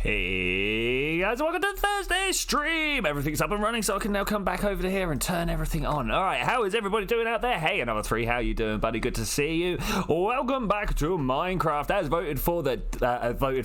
Hey guys, welcome to Thursday stream. Everything's up and running, so I can now come back over to here and turn everything on. All right, how is everybody doing out there? Hey, another 3, how you doing, buddy? Good to see you. Welcome back to Minecraft, as voted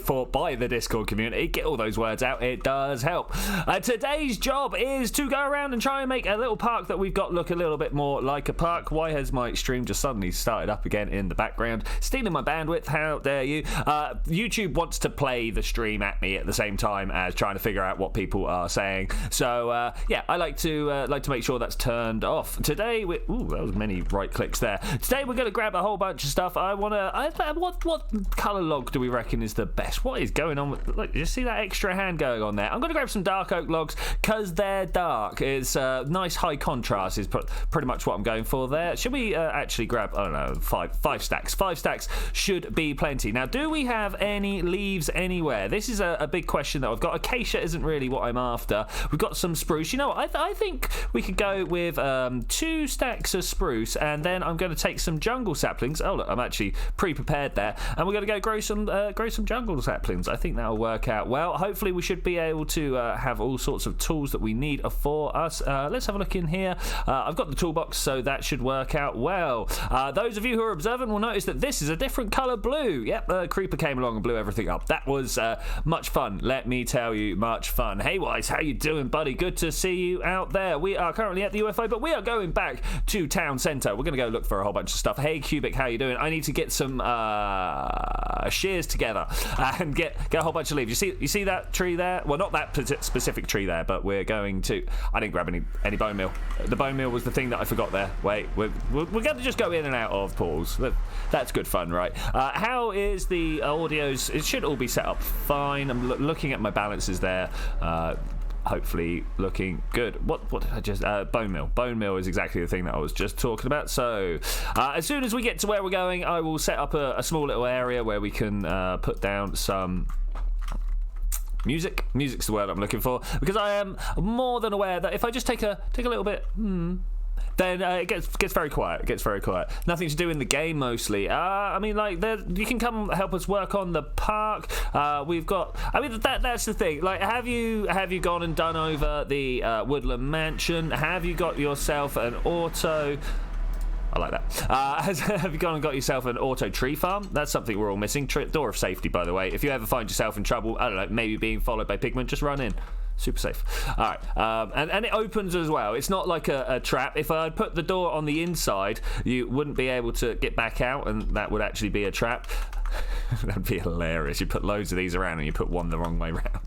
for by the Discord community. Get all those words out; it does help. Today's job is to go around and try and make a little park that we've got look a little bit more like a park. Why has my stream just suddenly started up again in the background, stealing my bandwidth? How dare you? YouTube wants to play the stream at me at the same time as trying to figure out what people are saying. So yeah, I like to make sure that's turned off. Today, that was many right clicks there. Today we're going to grab a whole bunch of stuff. What color log do we reckon is the best? What is going on with? Look, you see that extra hand going on there? I'm going to grab some dark oak logs because they're dark. It's nice high contrast is pretty much what I'm going for there. Should we actually grab? I don't know, five stacks. 5 stacks should be plenty. Now, do we have any leaves anywhere? This is a big question that I've got. Acacia isn't really what I'm after. We've got some spruce. You know what? I think we could go with 2 stacks of spruce, and then I'm going to take some jungle saplings. Oh look, I'm actually pre-prepared there, and we're going to go grow some jungle saplings. I think that'll work out well. Hopefully we should be able to have all sorts of tools that we need for us. Let's have a look in here. I've got the toolbox, so that should work out well. Those of you who are observant will notice that this is a different color blue. Yep, creeper came along and blew everything up. That was much fun, let me tell you, much fun. Hey Wise, how you doing, buddy? Good to see you out there. We are currently at the UFO, but we are going back to town centre. We're going to go look for a whole bunch of stuff. Hey Cubic, how you doing? I need to get some shears together and get a whole bunch of leaves. You see that tree there? Well, not that specific tree there, but we're going to... I didn't grab any bone meal. The bone meal was the thing that I forgot there. Wait, we're going to just go in and out of portals. That's good fun, right? How is the audios? It should all be set up fine. I'm looking at my balances there. Hopefully looking good. What did I just... bone meal. Bone meal is exactly the thing that I was just talking about. So as soon as we get to where we're going, I will set up a small little area where we can put down some... Music's the word I'm looking for, because I am more than aware that if I just take a little bit, then it gets very quiet. It gets very quiet. Nothing to do in the game mostly. I mean, like, you can come help us work on the park. We've got. I mean, that's the thing. Like, have you gone and done over the Woodland Mansion? Have you got yourself an auto? I like that. Have you gone and got yourself an auto tree farm? That's something we're all missing. Door of safety, by the way. If you ever find yourself in trouble, I don't know, maybe being followed by pigmen, just run in. Super safe. All right. And it opens as well. It's not like a trap. If I'd put the door on the inside, you wouldn't be able to get back out, and that would actually be a trap. That'd be hilarious. You put loads of these around and you put one the wrong way around.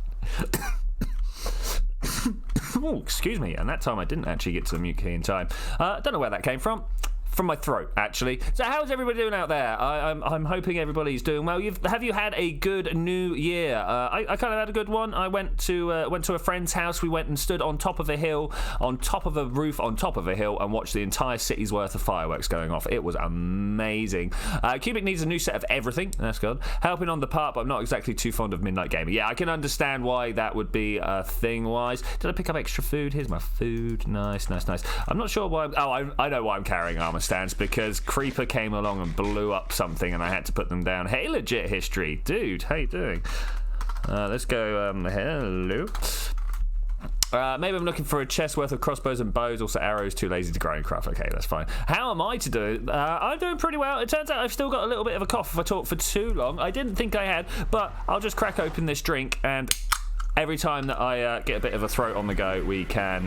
Oh, excuse me. And that time I didn't actually get to the mute key in time. Don't know where that came from. From my throat, actually. So how's everybody doing out there? I'm hoping everybody's doing well. Have you had a good new year? I kind of had a good one. I went to a friend's house. We went and stood on top of a hill, on top of a roof, on top of a hill, and watched the entire city's worth of fireworks going off. It was amazing. Cubic needs a new set of everything. That's good. Helping on the part, but I'm not exactly too fond of midnight gaming. Yeah, I can understand why that would be a thing-wise. Did I pick up extra food? Here's my food. Nice. I'm not sure why. I know why I'm carrying armor stands, because Creeper came along and blew up something and I had to put them down. Hey, legit history. Dude, how you doing? Let's go, hello. Maybe I'm looking for a chest worth of crossbows and bows, also arrows, too lazy to grow and craft. Okay, that's fine. How am I to do? I'm doing pretty well. It turns out I've still got a little bit of a cough if I talk for too long. I didn't think I had, but I'll just crack open this drink, and every time that I get a bit of a throat on the go, we can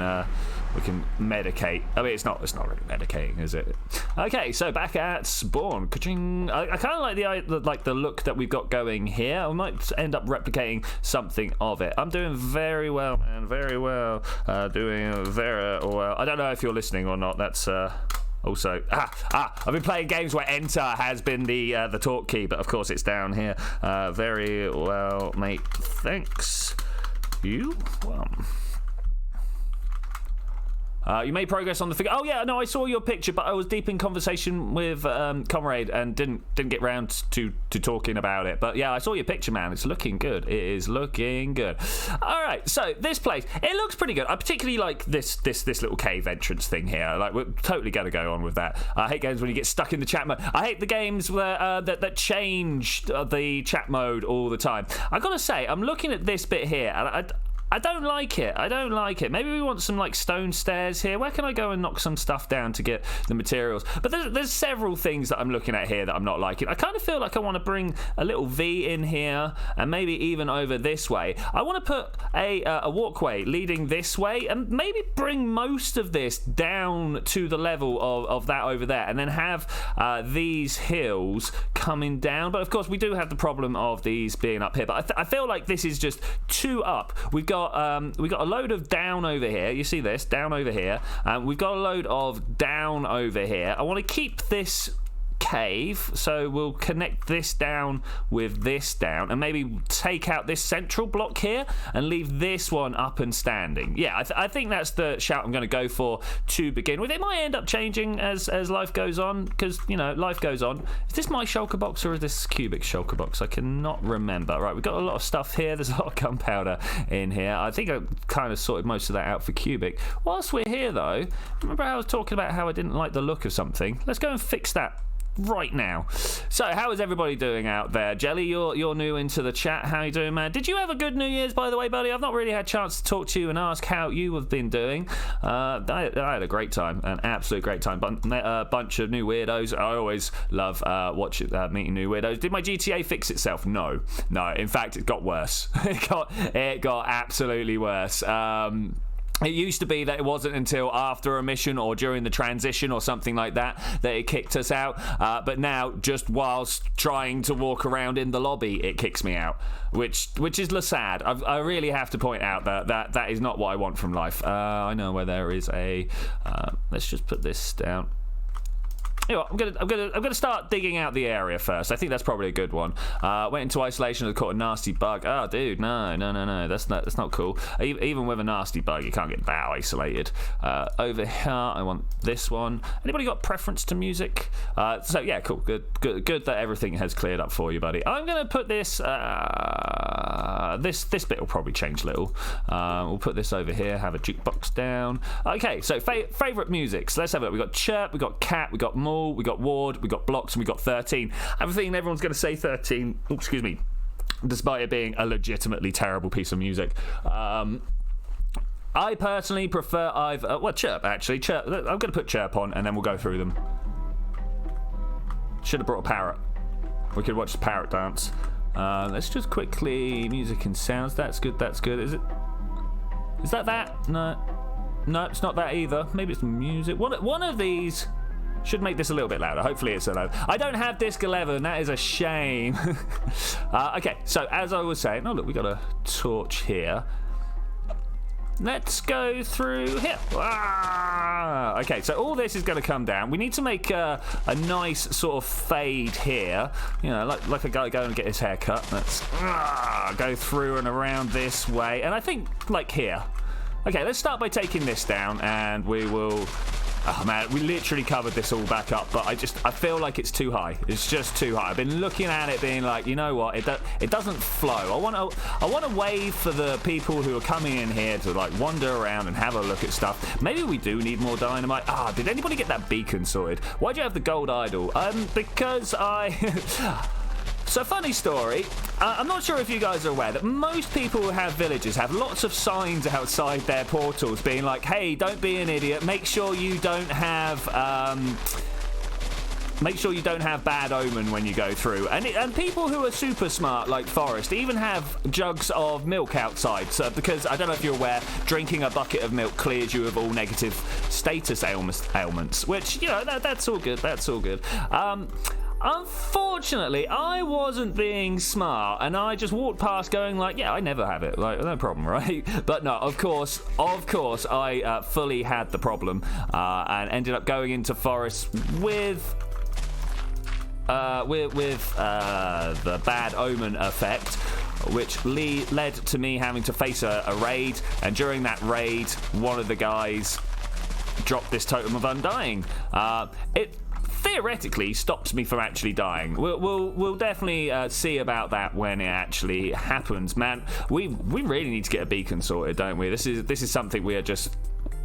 medicate. I mean, it's not really medicating, is it? Okay, so back at spawn. Ka-ching. I kind of like the look that we've got going here. I might end up replicating something of it. I'm doing very well, man. Very well. Doing very well. I don't know if you're listening or not. That's also I've been playing games where enter has been the talk key, but of course it's down here. Very well, mate. Thanks. You. You made progress on the figure. Oh yeah, no, I saw your picture, but I was deep in conversation with Comrade and didn't get round to talking about it. But yeah, I saw your picture, man. It's looking good. It is looking good. All right, so this place, it looks pretty good. I particularly like this little cave entrance thing here. Like, we're totally gonna go on with that. I hate games when you get stuck in the chat mode. I hate the games where that change the chat mode all the time. I gotta say, I'm looking at this bit here, and I don't like it. I don't like it. Maybe we want some like stone stairs here. Where can I go and knock some stuff down to get the materials? But there's several things that I'm looking at here that I'm not liking. I kind of feel like I want to bring a little V in here and maybe even over this way. I want to put a walkway leading this way and maybe bring most of this down to the level of that over there, and then have these hills coming down. But of course we do have the problem of these being up here. But I feel like this is just too up. We've got a load of down over here. You see this down over here. We've got a load of down over here. I want to keep this cave, so we'll connect this down with this down, and maybe take out this central block here and leave this one up and standing. Yeah, I think that's the shout I'm going to go for to begin with. It might end up changing as life goes on, because, you know, life goes on. Is this my shulker box or is this Cubic's shulker box? I cannot remember. Right, we've got a lot of stuff here. There's a lot of gunpowder in here. I think I kind of sorted most of that out for Cubic. Whilst we're here, though, remember how I was talking about how I didn't like the look of something? Let's go and fix that right now. So how is everybody doing out there? Jelly, you're new into the chat. How you doing, man? Did you have a good New Year's, by the way, buddy? I've not really had a chance to talk to you and ask how you have been doing. I had a great time, an absolute great time. Met a bunch of new weirdos. I always love meeting new weirdos. Did my GTA fix itself? No. In fact, it got worse. It got absolutely worse. It used to be that it wasn't until after a mission or during the transition or something like that it kicked us out. But now, just whilst trying to walk around in the lobby, it kicks me out, which is sad. I really have to point out that is not what I want from life. I know where there is a. Let's just put this down. You know what, I'm gonna start digging out the area first. I think that's probably a good one. Went into isolation and caught a nasty bug. Oh, dude, no. That's not cool. Even with a nasty bug, you can't get that isolated. Over here, I want this one. Anybody got preference to music? So yeah, cool. Good that everything has cleared up for you, buddy. I'm gonna put this. This bit will probably change a little. We'll put this over here. Have a jukebox down. Okay, so favorite music. So let's have it. We got Chirp. We got Cat. We got Maul. We got Ward, we got Blocks, and we got 13. I'm thinking everyone's going to say 13. Oh, excuse me. Despite it being a legitimately terrible piece of music. I personally prefer Chirp, actually. Chirp. I'm going to put Chirp on, and then we'll go through them. Should have brought a parrot. We could watch the parrot dance. Let's just quickly... Music and sounds. That's good. Is that? No, it's not that either. Maybe it's music. One of these... should make this a little bit louder. Hopefully it's so loud. I don't have disc 11. That is a shame. Okay, so as I was saying... Oh, look, we got a torch here. Let's go through here. Okay, so all this is going to come down. We need to make a nice sort of fade here. You know, like a guy going to get his hair cut. Let's go through and around this way. And I think, like here. Okay, let's start by taking this down, and we will... Oh man, we literally covered this all back up, but I feel like it's too high. It's just too high. I've been looking at it being like, you know what, it doesn't flow. I want a way for the people who are coming in here to like wander around and have a look at stuff. Maybe we do need more dynamite. Did anybody get that beacon sorted? Why'd you have the gold idol? Because I... So, funny story, I'm not sure if you guys are aware that most people who have villages have lots of signs outside their portals being like, hey, don't be an idiot, make sure you don't have bad omen when you go through. And people who are super smart, like Forrest, even have jugs of milk outside. So, because, I don't know if you're aware, drinking a bucket of milk clears you of all negative status ailments, which, you know, that's all good, Unfortunately, I wasn't being smart, and I just walked past going like, yeah, I never have it, like, no problem, right? But no, of course, I fully had the problem, and ended up going into forest with the bad omen effect, which led to me having to face a raid, and during that raid, one of the guys drop this Totem of Undying. It theoretically stops me from actually dying. We'll definitely see about that when it actually happens. Man, we really need to get a beacon sorted, don't we? This is something we are just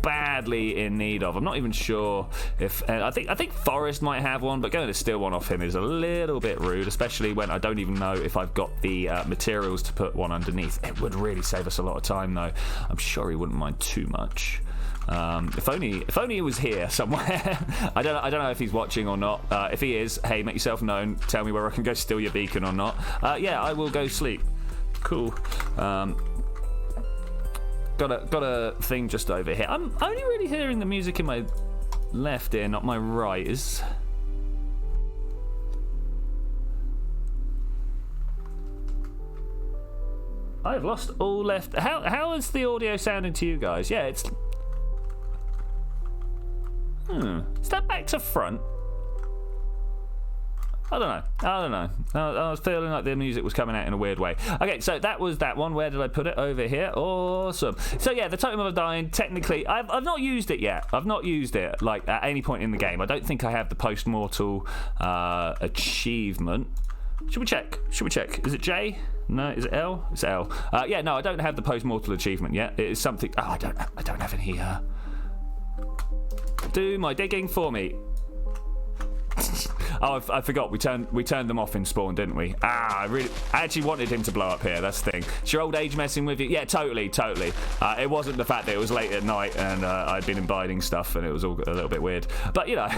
badly in need of. I'm not even sure if I think Forrest might have one, but going to steal one off him is a little bit rude, especially when I don't even know if I've got the materials to put one underneath. It would really save us a lot of time, though. I'm sure he wouldn't mind too much. If only he was here somewhere. I don't know if he's watching or not. If he is, hey, make yourself known. Tell me where I can go steal your beacon or not. Yeah, I will go sleep. Cool. Got a thing just over here. I'm only really hearing the music in my left ear, not my right. I've lost all left. How is the audio sounding to you guys? Yeah, it's. Is that back to front? I don't know. I was feeling like the music was coming out in a weird way. Okay, so that was that one. Where did I put it? Over here. Awesome. So yeah, the Totem of Undying, technically, I've not used it yet. I've not used it, like, at any point in the game. I don't think I have the post-mortal achievement. Should we check? Is it J? No, is it L? It's L. Yeah, no, I don't have the post-mortal achievement yet. It is something... Oh, I don't have any... Do my digging for me. Oh, I forgot. We turned them off in spawn, didn't we? I actually wanted him to blow up here. That's the thing. Is your old age messing with you? Yeah, totally. It wasn't the fact that it was late at night and I'd been imbibing stuff and it was all a little bit weird. But you know.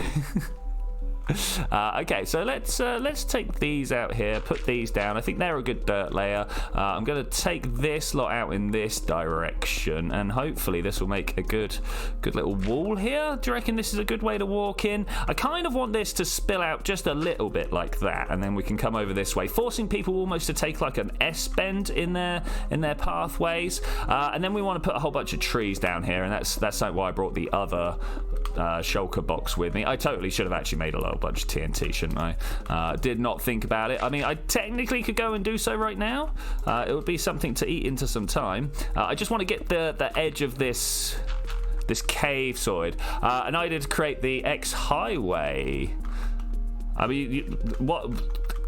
Okay, so let's take these out here, put these down. I think they're a good dirt layer. I'm going to take this lot out in this direction, and hopefully this will make a good little wall here. Do you reckon this is a good way to walk in? I kind of want this to spill out just a little bit like that, and then we can come over this way, forcing people almost to take like an S-bend in their pathways. And then we want to put a whole bunch of trees down here, and that's like why I brought the other shulker box with me. I totally should have actually made a little bunch of TNT, shouldn't I? Did not think about it. I mean, I technically could go and do so right now. It would be something to eat into some time. I just want to get the edge of this cave sorted. And I did create the X highway. I mean, what?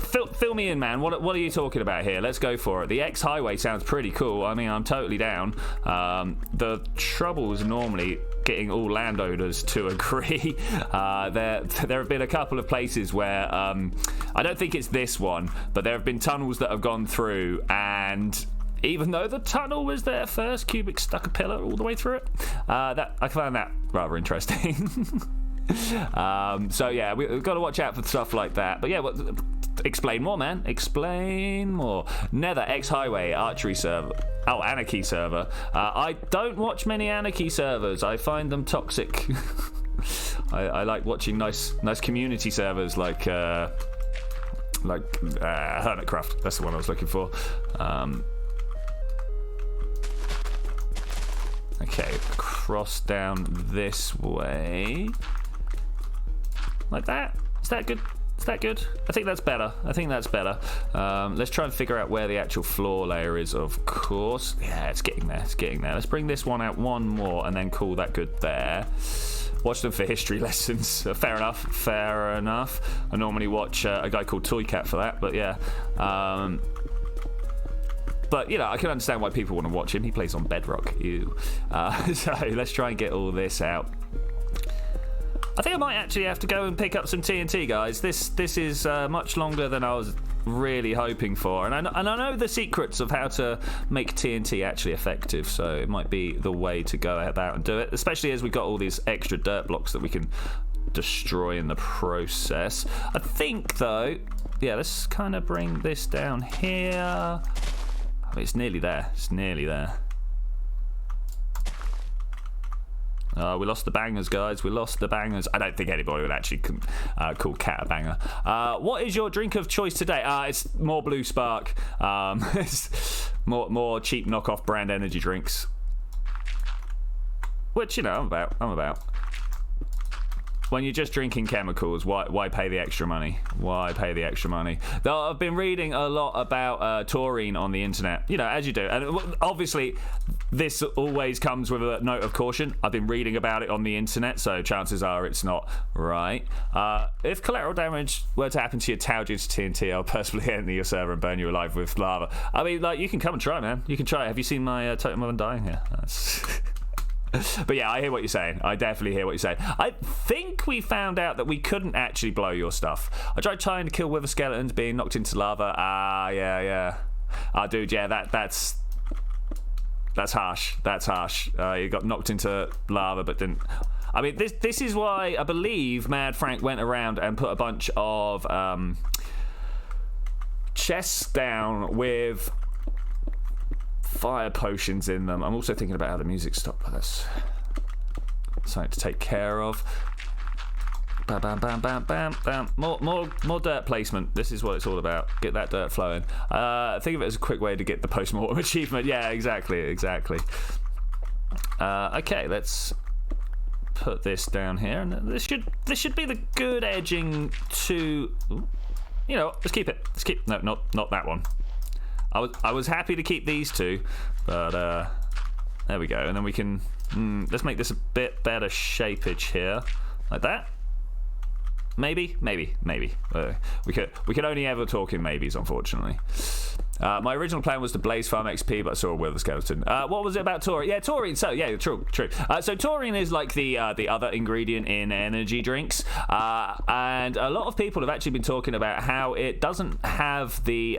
Fill me in, man. What are you talking about here? Let's go for it. The X highway sounds pretty cool. I mean, I'm totally down. The trouble is normally getting all landowners to agree. There have been a couple of places where I don't think it's this one, but there have been tunnels that have gone through, and even though the tunnel was there first, Cubic stuck a pillar all the way through it. I found that rather interesting. So yeah, we've got to watch out for stuff like that. But yeah, explain more, man. Explain more. Nether, X Highway, Archery server. Oh, Anarchy server. I don't watch many Anarchy servers. I find them toxic. I like watching nice community servers like Hermitcraft. That's the one I was looking for. Okay, cross down this way. Like that. Is that good? Is that good? I think that's better. Let's try and figure out where the actual floor layer is, of course. Yeah, it's getting there. Let's bring this one out one more and then call that good there. Watch them for history lessons. Fair enough. I normally watch a guy called Toycat for that, but yeah. But, you know, I can understand why people want to watch him. He plays on Bedrock. Ew. So let's try and get all this out. I think I might actually have to go and pick up some TNT, guys. This is much longer than I was really hoping for. And I know the secrets of how to make TNT actually effective, so it might be the way to go about and do it, especially as we've got all these extra dirt blocks that we can destroy in the process. I think, though, yeah, let's kind of bring this down here. I mean, it's nearly there. We lost the bangers, guys. I don't think anybody would actually call Cat a banger. What is your drink of choice today? It's more Blue Spark. It's more cheap knockoff brand energy drinks. Which, you know, I'm about. When you're just drinking chemicals, why pay the extra money? Though I've been reading a lot about taurine on the internet, you know, as you do. And obviously, this always comes with a note of caution. I've been reading about it on the internet, so chances are it's not right. If collateral damage were to happen to your Tau due to TNT, I'll personally enter your server and burn you alive with lava. I mean, like, you can come and try, man. You can try. Have you seen my totem of undying here? But yeah, I hear what you're saying. I definitely hear what you're saying. I think we found out that we couldn't actually blow your stuff. I tried trying to kill wither skeletons, being knocked into lava. Yeah. Dude, yeah, that's harsh. That's harsh. You got knocked into lava, but didn't. I mean, this is why I believe Mad Frank went around and put a bunch of chests down with fire potions in them. I'm also thinking about how the music stopped. That's something to take care of. Bam, bam, bam, bam, bam, bam. More dirt placement. This is what it's all about. Get that dirt flowing. Think of it as a quick way to get the post-mortem achievement. Yeah, exactly. Okay, let's put this down here, and this should be the good edging to. You know, let's keep it. No, not that one. I was happy to keep these two, but there we go. And then we can let's make this a bit better shapeage here, like that. Maybe. We could only ever talk in maybes, unfortunately. My original plan was to blaze farm XP, but I saw a wither skeleton. What was it about taurine? Yeah, taurine. So yeah, true. So taurine is like the other ingredient in energy drinks, and a lot of people have actually been talking about how it doesn't have the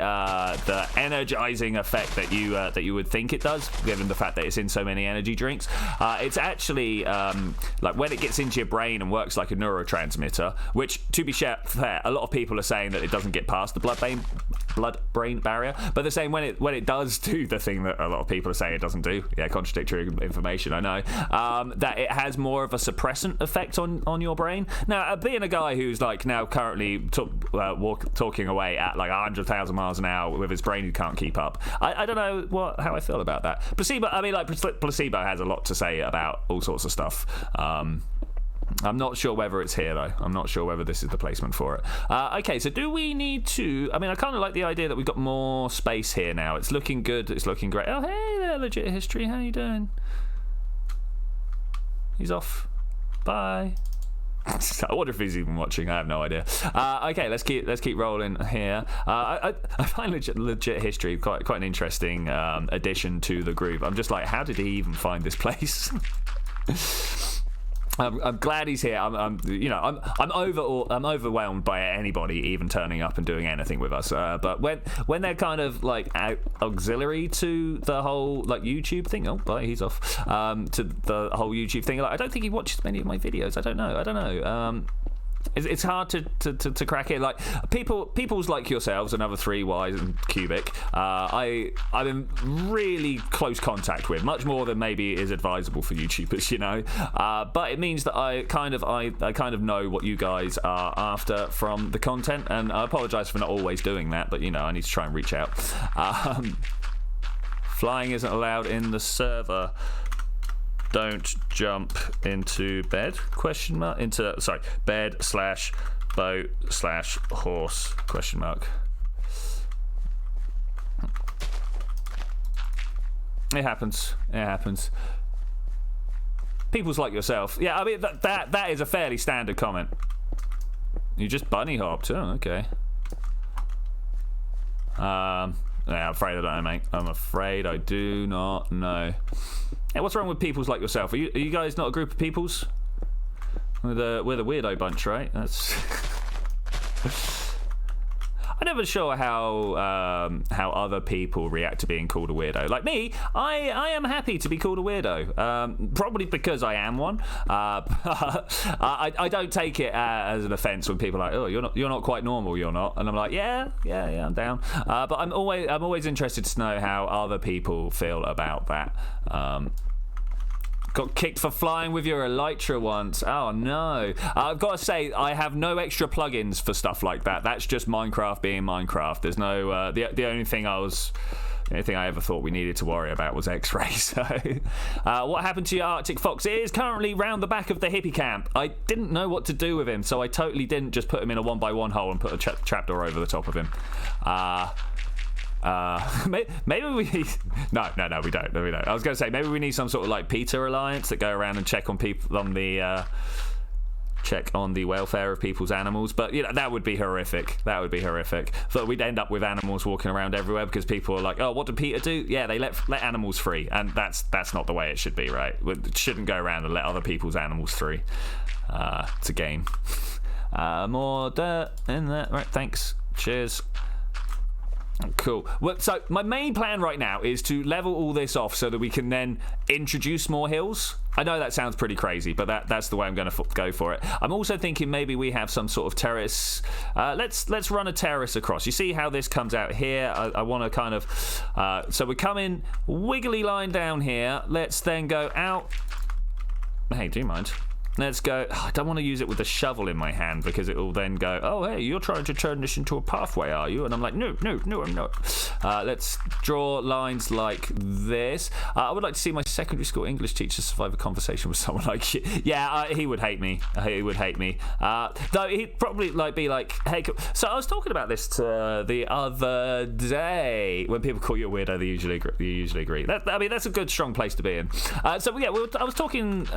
energizing effect that you would think it does, given the fact that it's in so many energy drinks. It's actually like when it gets into your brain and works like a neurotransmitter, which, to be fair, a lot of people are saying that it doesn't get past the blood-brain barrier. But they're saying when it does do the thing that a lot of people are saying it doesn't do, yeah, contradictory information, I know, that it has more of a suppressant effect on your brain. Now, being a guy who's like now currently talking away at like 100,000 miles an hour with his brain who can't keep up, I don't know how I feel about that. Placebo, I mean, like placebo has a lot to say about all sorts of stuff. I'm not sure whether it's here, though. I'm not sure whether this is the placement for it. Okay, so do we need to... I mean, I kind of like the idea that we've got more space here now. It's looking good. It's looking great. Oh, hey there, Legit History. How you doing? He's off. Bye. I wonder if he's even watching. I have no idea. Okay, let's keep rolling here. I find legit history quite an interesting addition to the group. I'm just like, how did he even find this place? I'm glad he's here. I'm overwhelmed by anybody even turning up and doing anything with us. But when they're kind of like auxiliary to the whole like YouTube thing, oh, bye, he's off. To the whole YouTube thing, like, I don't think he watches many of my videos. I don't know. It's hard to crack it. Like people's like yourselves, another 3Ys and Cubic. I'm in really close contact with, much more than maybe is advisable for YouTubers, you know. But it means that I kind of know what you guys are after from the content, and I apologise for not always doing that. But you know, I need to try and reach out. Flying isn't allowed in the server. Don't jump into bed? Bed/boat/horse ? It happens. People's like yourself. Yeah, I mean that is a fairly standard comment. You just bunny hopped. Oh, okay. Yeah, I'm afraid I don't know, mate. I'm afraid I do not know. Hey, what's wrong with peoples like yourself? Are you guys not a group of peoples? We're the weirdo bunch, right? That's. I'm never sure how other people react to being called a weirdo. Like me, I am happy to be called a weirdo. Probably because I am one. I don't take it as an offence when people are like, oh, you're not quite normal, you're not. And I'm like, yeah, I'm down. But I'm always interested to know how other people feel about that. Got kicked for flying with your Elytra once. Oh no. I've got to say, I have no extra plugins for stuff like that. That's just Minecraft being Minecraft. There's no the only thing I ever thought we needed to worry about was X-ray. So, what happened to your Arctic Fox? It is currently round the back of the hippie camp. I didn't know what to do with him, so I totally didn't just put him in a 1x1 hole and put a trapdoor over the top of him. Maybe we need... No, we don't. I was going to say, maybe we need some sort of like Peter Alliance that go around and check on people on the... check on the welfare of people's animals, but you know, that would be horrific. So we'd end up with animals walking around everywhere because people are like, oh, what did Peter do? Yeah, they let animals free, and that's not the way it should be, right? It shouldn't go around and let other people's animals free. It's a game. More dirt in there. Right, thanks. Cheers. Cool. Well, so my main plan right now is to level all this off so that we can then introduce more hills. I know that sounds pretty crazy, but that's the way I'm going to go for it. I'm also thinking maybe we have some sort of terrace. Let's run a terrace across. You see how this comes out here? I want to kind of... so we come in, wiggly line down here. Let's then go out. Hey, do you mind? Let's go. I don't want to use it with the shovel in my hand because it will then go, oh, hey, you're trying to turn this into a pathway, are you? And I'm like, no, I'm not. Let's draw lines like this. I would like to see my secondary school English teacher survive a conversation with someone like you. Yeah, he would hate me. Though he'd probably be like, hey, so I was talking about this the other day. When people call you a weirdo, they usually agree. That's a good, strong place to be in. I was talking...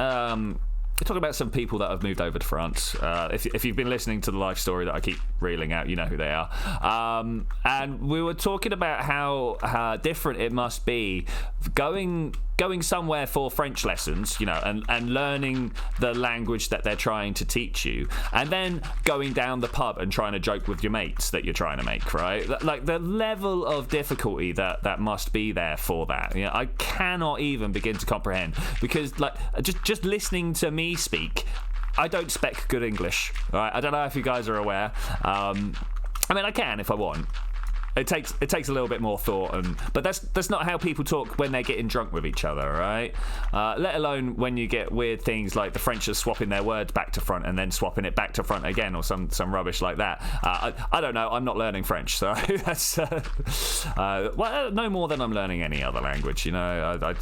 We're talking about some people that have moved over to France. If you've been listening to the life story that I keep reeling out, you know who they are. And we were talking about how different it must be going somewhere for French lessons, you know, and learning the language that they're trying to teach you, and then going down the pub and trying to joke with your mates that you're trying to make, right? Like the level of difficulty that must be there for that. You know, I cannot even begin to comprehend, because like just listening to me speak, I don't spec good English, right? I don't know if you guys are aware. I mean, I can if I want. It takes a little bit more thought, but that's not how people talk when they're getting drunk with each other, right? Let alone when you get weird things like the French are swapping their words back to front and then swapping it back to front again, or some rubbish like that. I don't know. I'm not learning French, so that's no more than I'm learning any other language. You know, I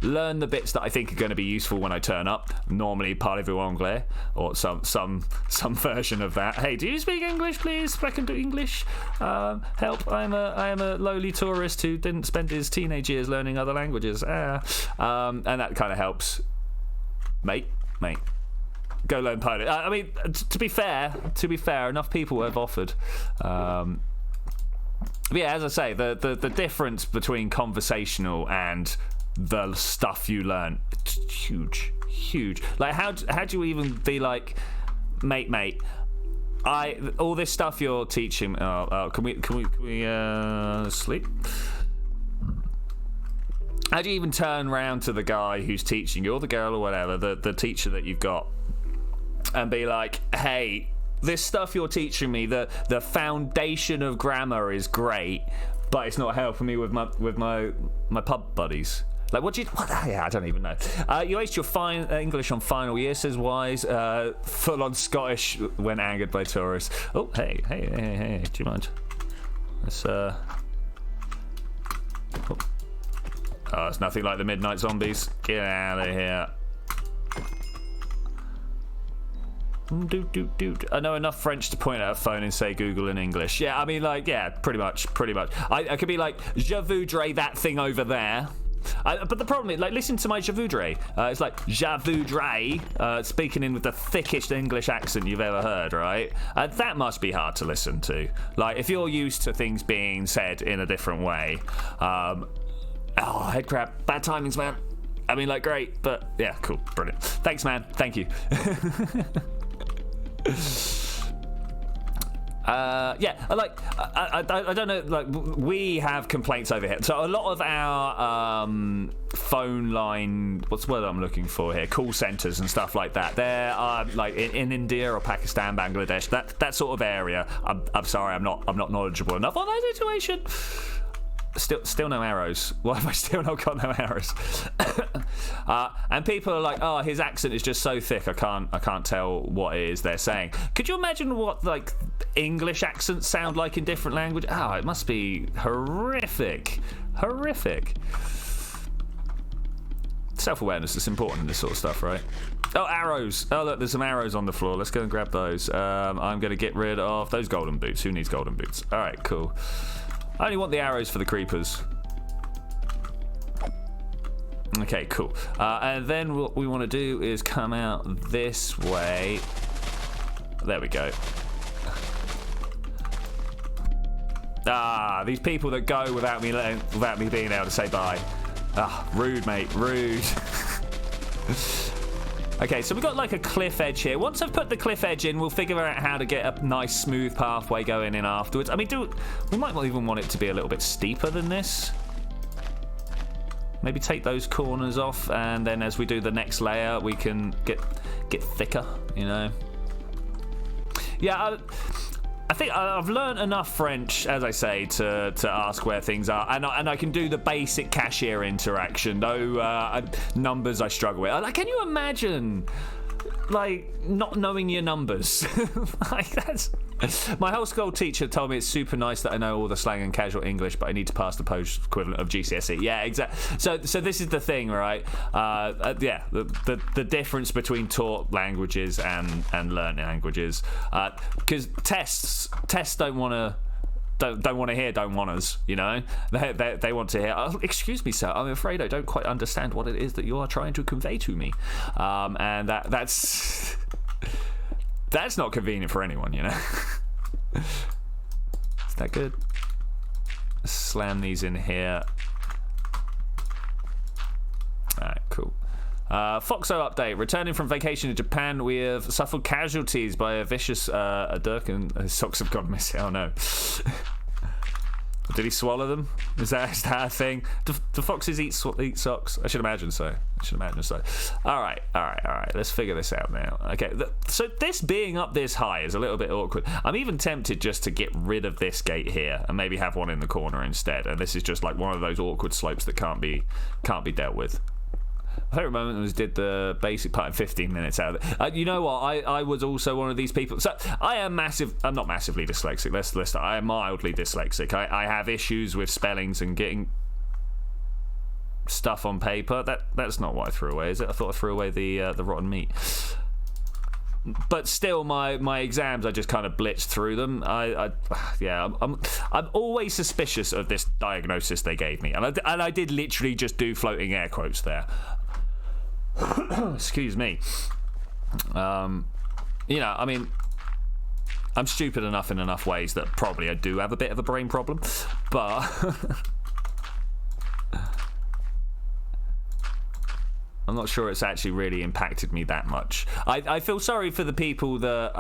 learn the bits that I think are going to be useful when I turn up. Normally, parlez-vous anglais, or some version of that. Hey, do you speak English, please? I can do English. Help. I am a lowly tourist who didn't spend his teenage years learning other languages. And that kind of helps. Mate, go learn Polish. I mean, to be fair, enough people have offered. But yeah, as I say, the difference between conversational and the stuff you learn, it's huge. Like, how do you even be like, mate? All this stuff you're teaching. Can we sleep? How do you even turn around to the guy who's teaching you, or the girl, or whatever, the teacher that you've got, and be like, hey, this stuff you're teaching me, the foundation of grammar is great, but it's not helping me with my pub buddies. Like, yeah, I don't even know. You aced your English on final year, says Wise. Full on Scottish when angered by tourists. Oh, hey, do you mind? Let's, Oh, it's nothing like the Midnight Zombies. Get out of here. I know enough French to point at a phone and say Google in English. Yeah, I mean, like, yeah, pretty much. I could be like, je voudrais that thing over there. But the problem is, like, listen to my je voudrais. It's like, je voudrais, speaking in with the thickest English accent you've ever heard, right? That must be hard to listen to. Like, if you're used to things being said in a different way. Head crab. Bad timings, man. I mean, like, great, but yeah, cool, brilliant. Thanks, man. Thank you. I don't know, like, we have complaints over here. So a lot of our phone line, what's the word I'm looking for here, call centers and stuff like that, they're like in India or Pakistan, Bangladesh, that sort of area. I'm sorry, I'm not knowledgeable enough on that situation. Still no arrows. Why have I still not got no arrows? And people are like, oh, his accent is just so thick, I can't tell what it is they're saying. Could you imagine what, like, English accents sound like in different languages? Oh, it must be horrific. Self-awareness is important in this sort of stuff, right? Oh, arrows. Oh, look, there's some arrows on the floor. Let's go and grab those. I'm going to get rid of those golden boots. Who needs golden boots? All right, cool. I only want the arrows for the creepers. Okay, cool. And then what we want to do is come out this way. There we go. Ah, these people that go without me being able to say bye. Ah, rude, mate, rude. Okay, so we've got like a cliff edge here. Once I've put the cliff edge in, we'll figure out how to get a nice smooth pathway going in afterwards. I mean, we might not even want it to be a little bit steeper than this. Maybe take those corners off, and then as we do the next layer, we can get thicker, you know. Yeah, I think I've learned enough French, as I say, to ask where things are, and I can do the basic cashier interaction. Though numbers I struggle with. Like, can you imagine, like, not knowing your numbers? Like, that's. My whole school teacher told me it's super nice that I know all the slang and casual English, but I need to pass the post equivalent of GCSE. Yeah, exactly. So this is the thing, right? Yeah, the difference between taught languages and learned languages, because tests don't want to. Don't want to hear don't want us, you know. They want to hear, oh, excuse me, sir, I'm afraid I don't quite understand what it is that you are trying to convey to me, and that's not convenient for anyone, you know. Is that good? Slam these in here. Alright, cool. Foxo update. Returning from vacation in Japan, we have suffered casualties by a vicious dirk, and his socks have gone missing. Oh no. Did he swallow them? Is that a thing? Do foxes eat socks? I should imagine so. All right. Let's figure this out now. Okay, so this being up this high is a little bit awkward. I'm even tempted just to get rid of this gate here and maybe have one in the corner instead. And this is just like one of those awkward slopes that can't be dealt with. My favourite moment was did the basic part in 15 minutes out of it. You know what? I was also one of these people. So I'm not massively dyslexic. Let's I am mildly dyslexic. I have issues with spellings and getting stuff on paper. That's not what I threw away, is it? I thought I threw away the rotten meat. But still, my exams, I just kind of blitzed through them. I'm always suspicious of this diagnosis they gave me, and I did literally just do floating air quotes there. Excuse me. You know, I mean, I'm stupid enough in enough ways that probably I do have a bit of a brain problem, but I'm not sure it's actually really impacted me that much. I feel sorry for the people that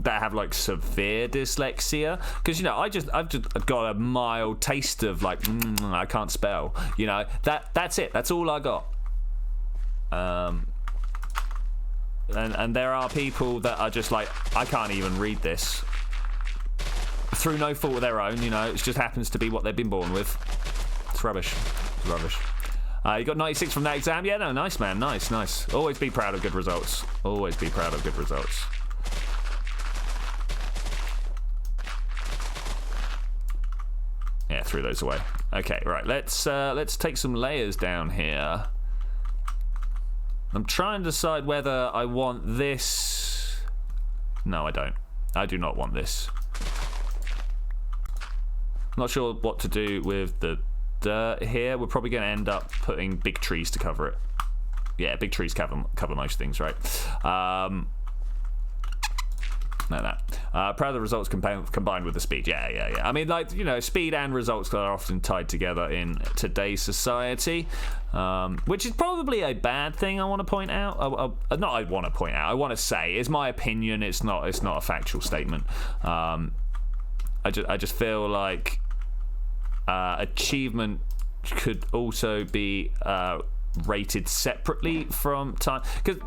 have like severe dyslexia, because you know I've just got a mild taste of like I can't spell. You know, that's it. That's all I got. And there are people that are just like, I can't even read this through no fault of their own. You know, it just happens to be what they've been born with. It's rubbish. It's rubbish. You got 96 from that exam? Yeah, no, nice, man. Nice. Always be proud of good results. Yeah, threw those away. Okay, right. Let's take some layers down here. I'm trying to decide whether I want this. No, I don't. I do not want this. I'm not sure what to do with the dirt here. We're probably going to end up putting big trees to cover it. Yeah, big trees cover most things, right? Proud of the results combined with the speed. Yeah. I mean, like, you know, speed and results are often tied together in today's society, which is probably a bad thing. I want to point out. I want to say, it's my opinion. It's not a factual statement. I just feel like achievement could also be rated separately from time, because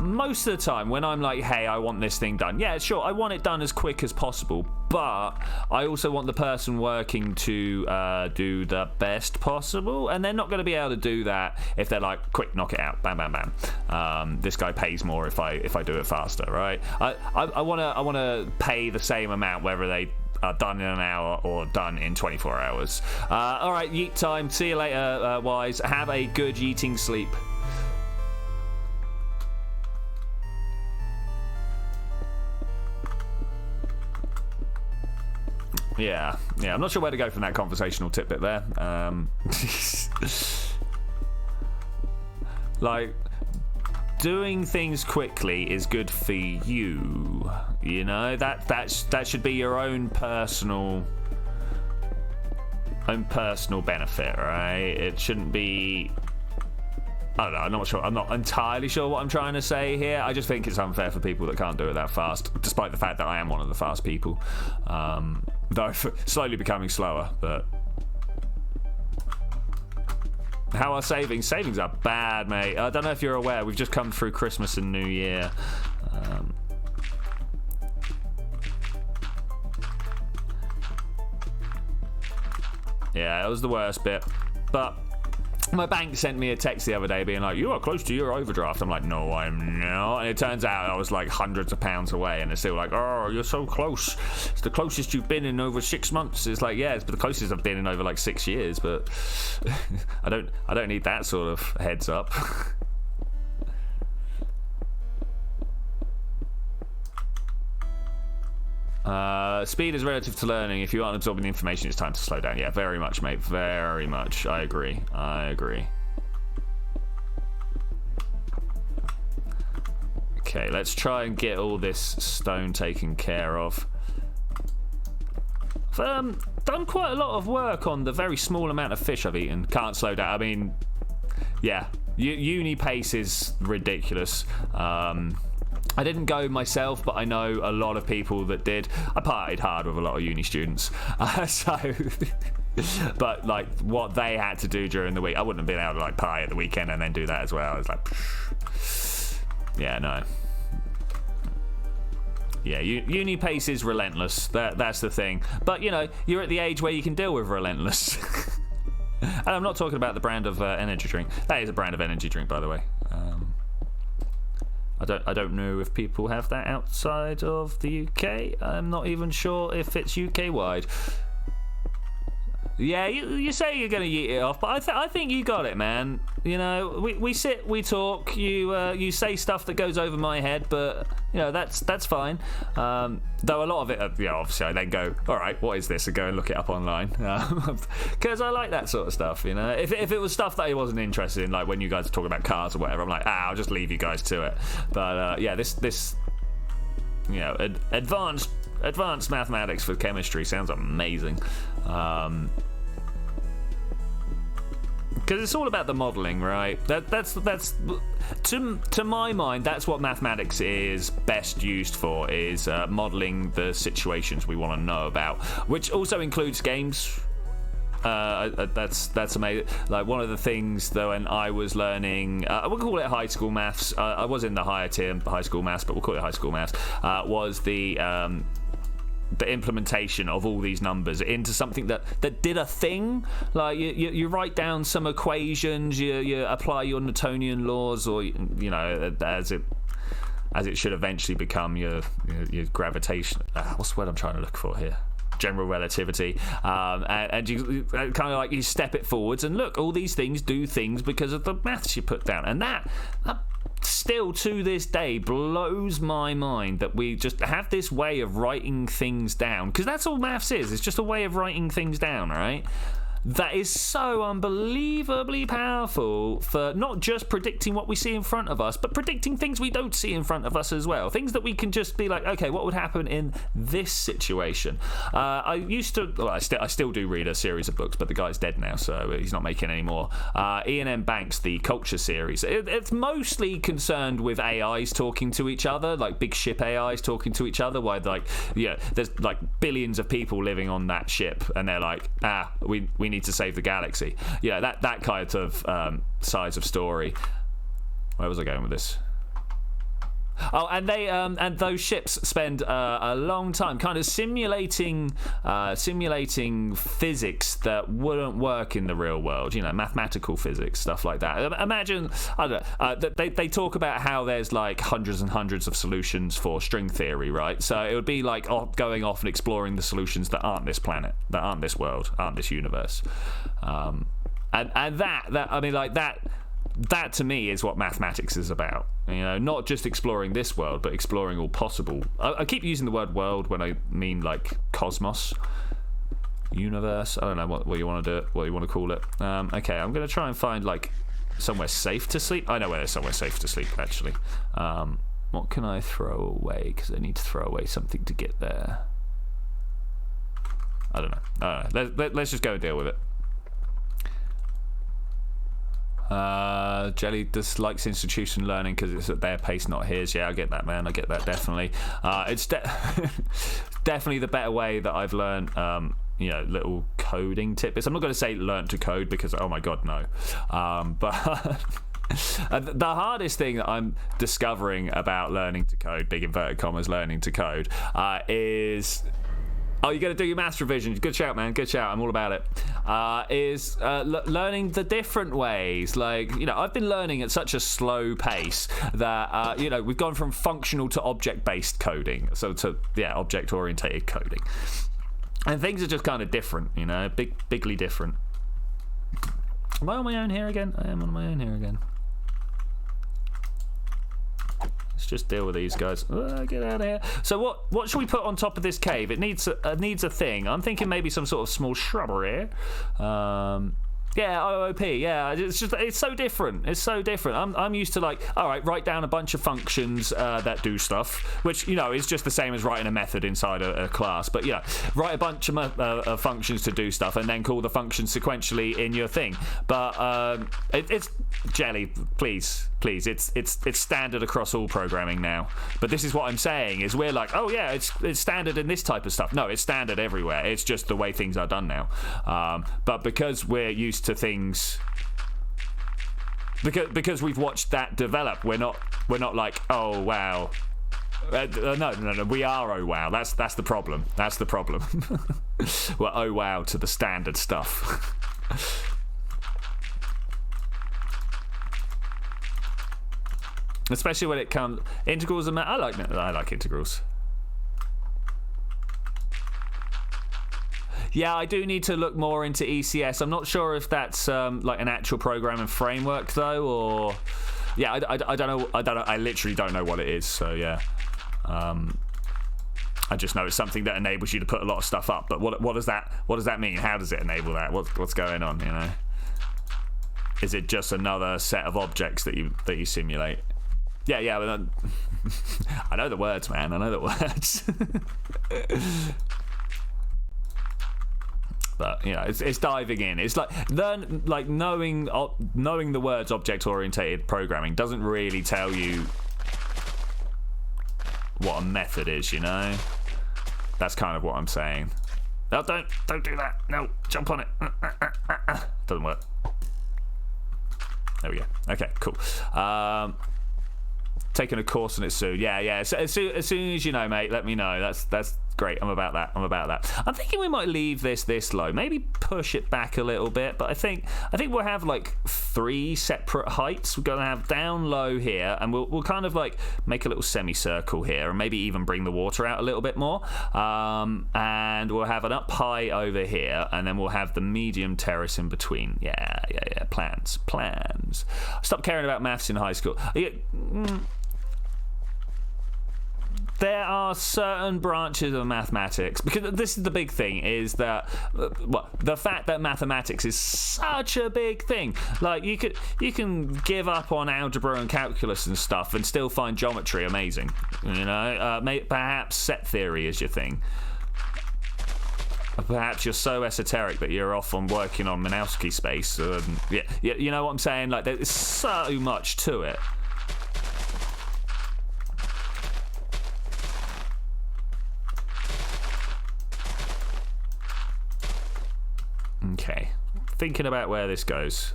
most of the time when I'm like, hey, I want this thing done, yeah, sure, I want it done as quick as possible, but I also want the person working to do the best possible, and they're not going to be able to do that if they're like, quick, knock it out, bam, bam, bam. This guy pays more if I do it faster, right? I want to pay the same amount whether they are done in an hour or done in 24 hours. All right, yeet time. See you later, Wise. Have a good yeeting sleep. Yeah, I'm not sure where to go from that conversational tidbit there. Like, doing things quickly is good for you. You know, that should be your own personal benefit, right? It shouldn't be. I don't know, I'm not sure. I'm not entirely sure what I'm trying to say here. I just think it's unfair for people that can't do it that fast, despite the fact that I am one of the fast people. Though slowly becoming slower, but. How are savings? Savings are bad, mate. I don't know if you're aware, we've just come through Christmas and New Year. Yeah, it was the worst bit. But my bank sent me a text the other day being like, you are close to your overdraft. I'm like, no, I'm not. And it turns out I was like hundreds of pounds away, and they're still like, oh, you're so close. It's the closest you've been in over 6 months. It's like, yeah, it's the closest I've been in over like 6 years, but I don't need that sort of heads up. Speed is relative to learning. If you aren't absorbing the information, it's time to slow down. Yeah, very much, mate. Very much. I agree. Okay, let's try and get all this stone taken care of. I've done quite a lot of work on the very small amount of fish I've eaten. Can't slow down. I mean, yeah, uni pace is ridiculous. I didn't go myself, but I know a lot of people that did. I partied hard with a lot of uni students. But like what they had to do during the week, I wouldn't have been able to like party at the weekend and then do that as well. I was like, yeah, no. Yeah, uni pace is relentless. That's the thing. But, you know, you're at the age where you can deal with relentless. And I'm not talking about the brand of energy drink. That is a brand of energy drink, by the way. I don't know if people have that outside of the UK. I'm not even sure if it's UK wide. Yeah, you say you're going to yeet it off, but I think you got it, man. You know, we sit, we talk. You say stuff that goes over my head, but you know that's fine. Though a lot of it, obviously I then go, all right, what is this? And go and look it up online because I like that sort of stuff. You know, if it was stuff that I wasn't interested in, like when you guys are talking about cars or whatever, I'm like, I'll just leave you guys to it. But yeah, this you know, advanced mathematics for chemistry sounds amazing. Because it's all about the modelling, right? That's to my mind, that's what mathematics is best used for, is modelling the situations we want to know about, which also includes games. That's amazing. Like one of the things though, when I was learning, we'll call it high school maths. I was in the higher tier high school maths, but we'll call it high school maths. Was the implementation of all these numbers into something that did a thing. Like you write down some equations, you apply your Newtonian laws, or you know, as it should eventually become your gravitation. What's the word I'm trying to look for here? General relativity, and you kind of like you step it forwards and look, all these things do things because of the maths you put down, and that still to this day blows my mind that we just have this way of writing things down, because that's all maths is. It's just a way of writing things down, right? That is so unbelievably powerful for not just predicting what we see in front of us, but predicting things we don't see in front of us as well. Things that we can just be like, okay, what would happen in this situation? I still do read a series of books, but the guy's dead now, so he's not making any more. Ian M. Banks, the Culture series. It's mostly concerned with AIs talking to each other, like big ship AIs talking to each other, where like, yeah, there's like billions of people living on that ship, and they're like, we need to save the galaxy. Yeah, that kind of size of story. Where was I going with this? Oh, and they and those ships spend a long time kind of simulating physics that wouldn't work in the real world. You know, mathematical physics, stuff like that. Imagine, I don't know. They talk about how there's like hundreds and hundreds of solutions for string theory, right? So it would be like going off and exploring the solutions that aren't this planet, that aren't this world, aren't this universe, and that I mean, like that to me is what mathematics is about. You know, not just exploring this world, but exploring all possible. I keep using the word world when I mean like cosmos. universe. I don't know what you want to do it, what you want to call it. Okay, I'm going to try and find like somewhere safe to sleep. I know where there's somewhere safe to sleep actually. What can I throw away? Because I need to throw away something to get there. I don't know. Let's just go and deal with it. Jelly dislikes institution learning because it's at their pace, not his. Yeah, I get that, man. I get that, definitely. It's definitely the better way that I've learned, you know, little coding tidbits. I'm not going to say learn to code because, oh my god, no. But the hardest thing that I'm discovering about learning to code, big inverted commas, learning to code, is... Oh, you're going to do your maths revision. Good shout, man. Good shout. I'm all about it. Is learning the different ways. Like, you know, I've been learning at such a slow pace that, you know, we've gone from functional to object-based coding. So to, yeah, object-orientated coding. And things are just kind of different, you know, bigly different. Am I on my own here again? I am on my own here again. Let's just deal with these guys. Get out of here. So what should we put on top of this cave? It needs a thing. I'm thinking maybe some sort of small shrubbery. Yeah, OOP. Yeah, it's so different. It's so different. I'm used to like, all right, write down a bunch of functions that do stuff, which, you know, is just the same as writing a method inside a class. But yeah, write a bunch of functions to do stuff, and then call the function sequentially in your thing. But it's Jelly, please. It's standard across all programming now. But this is what I'm saying is we're like, oh yeah, it's standard in this type of stuff. No, it's standard everywhere. It's just the way things are done now. But because we're used to things, because we've watched that develop, we're not like, oh wow. No, we are oh wow. That's the problem. That's the problem. We're oh wow to the standard stuff. Especially when it comes integrals and I like integrals. Yeah, I do need to look more into ECS. I'm not sure if that's like an actual programming framework though, or yeah, I don't know. I literally don't know what it is. So yeah, I just know it's something that enables you to put a lot of stuff up. But what does that mean? How does it enable that? What's going on? You know, is it just another set of objects that you simulate? Yeah, but I know the words, man. I know the words. But you know, it's diving in. It's like knowing the words object-oriented programming doesn't really tell you what a method is. You know, that's kind of what I'm saying. No, don't do that. No, jump on it. Doesn't work. There we go. Okay, cool. Taking a course on it soon. Yeah. So as soon as you know, mate, let me know. That's great. I'm about that. I'm thinking we might leave this low. Maybe push it back a little bit. But I think we'll have like 3 separate heights. We're gonna have down low here, and we'll kind of like make a little semicircle here, and maybe even bring the water out a little bit more. And we'll have an up high over here, and then we'll have the medium terrace in between. Yeah. Plans. I stopped caring about maths in high school. There are certain branches of mathematics, because this is the big thing, is that the fact that mathematics is such a big thing. Like you can give up on algebra and calculus and stuff and still find geometry amazing. You know, perhaps set theory is your thing. Perhaps you're so esoteric that you're off on working on Minkowski space. Yeah, you know what I'm saying? Like there's so much to it. Okay, thinking about where this goes.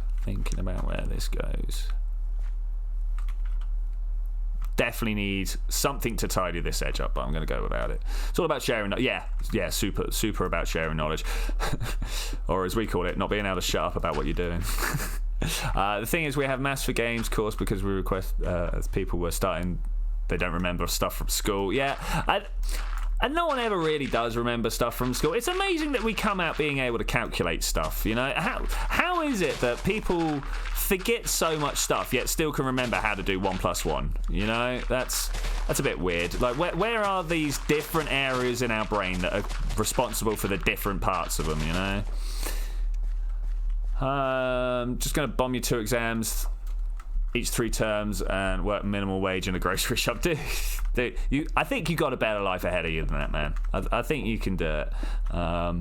Definitely need something to tidy this edge up, but I'm going to go without it. It's all about sharing. Yeah, super about sharing knowledge. Or as we call it, not being able to shut up about what you're doing. The thing is, we have Maths for Games course because we request, as people were starting, they don't remember stuff from school. Yeah, And no one ever really does remember stuff from school. It's amazing that we come out being able to calculate stuff, you know? How is it that people forget so much stuff yet still can remember how to do 1 + 1? You know, that's a bit weird. Like, where are these different areas in our brain that are responsible for the different parts of them, you know? Just going to bomb you 2 exams, each 3 terms, and work minimal wage in a grocery shop. Dude, I think you got a better life ahead of you than that, man. I think you can do it. I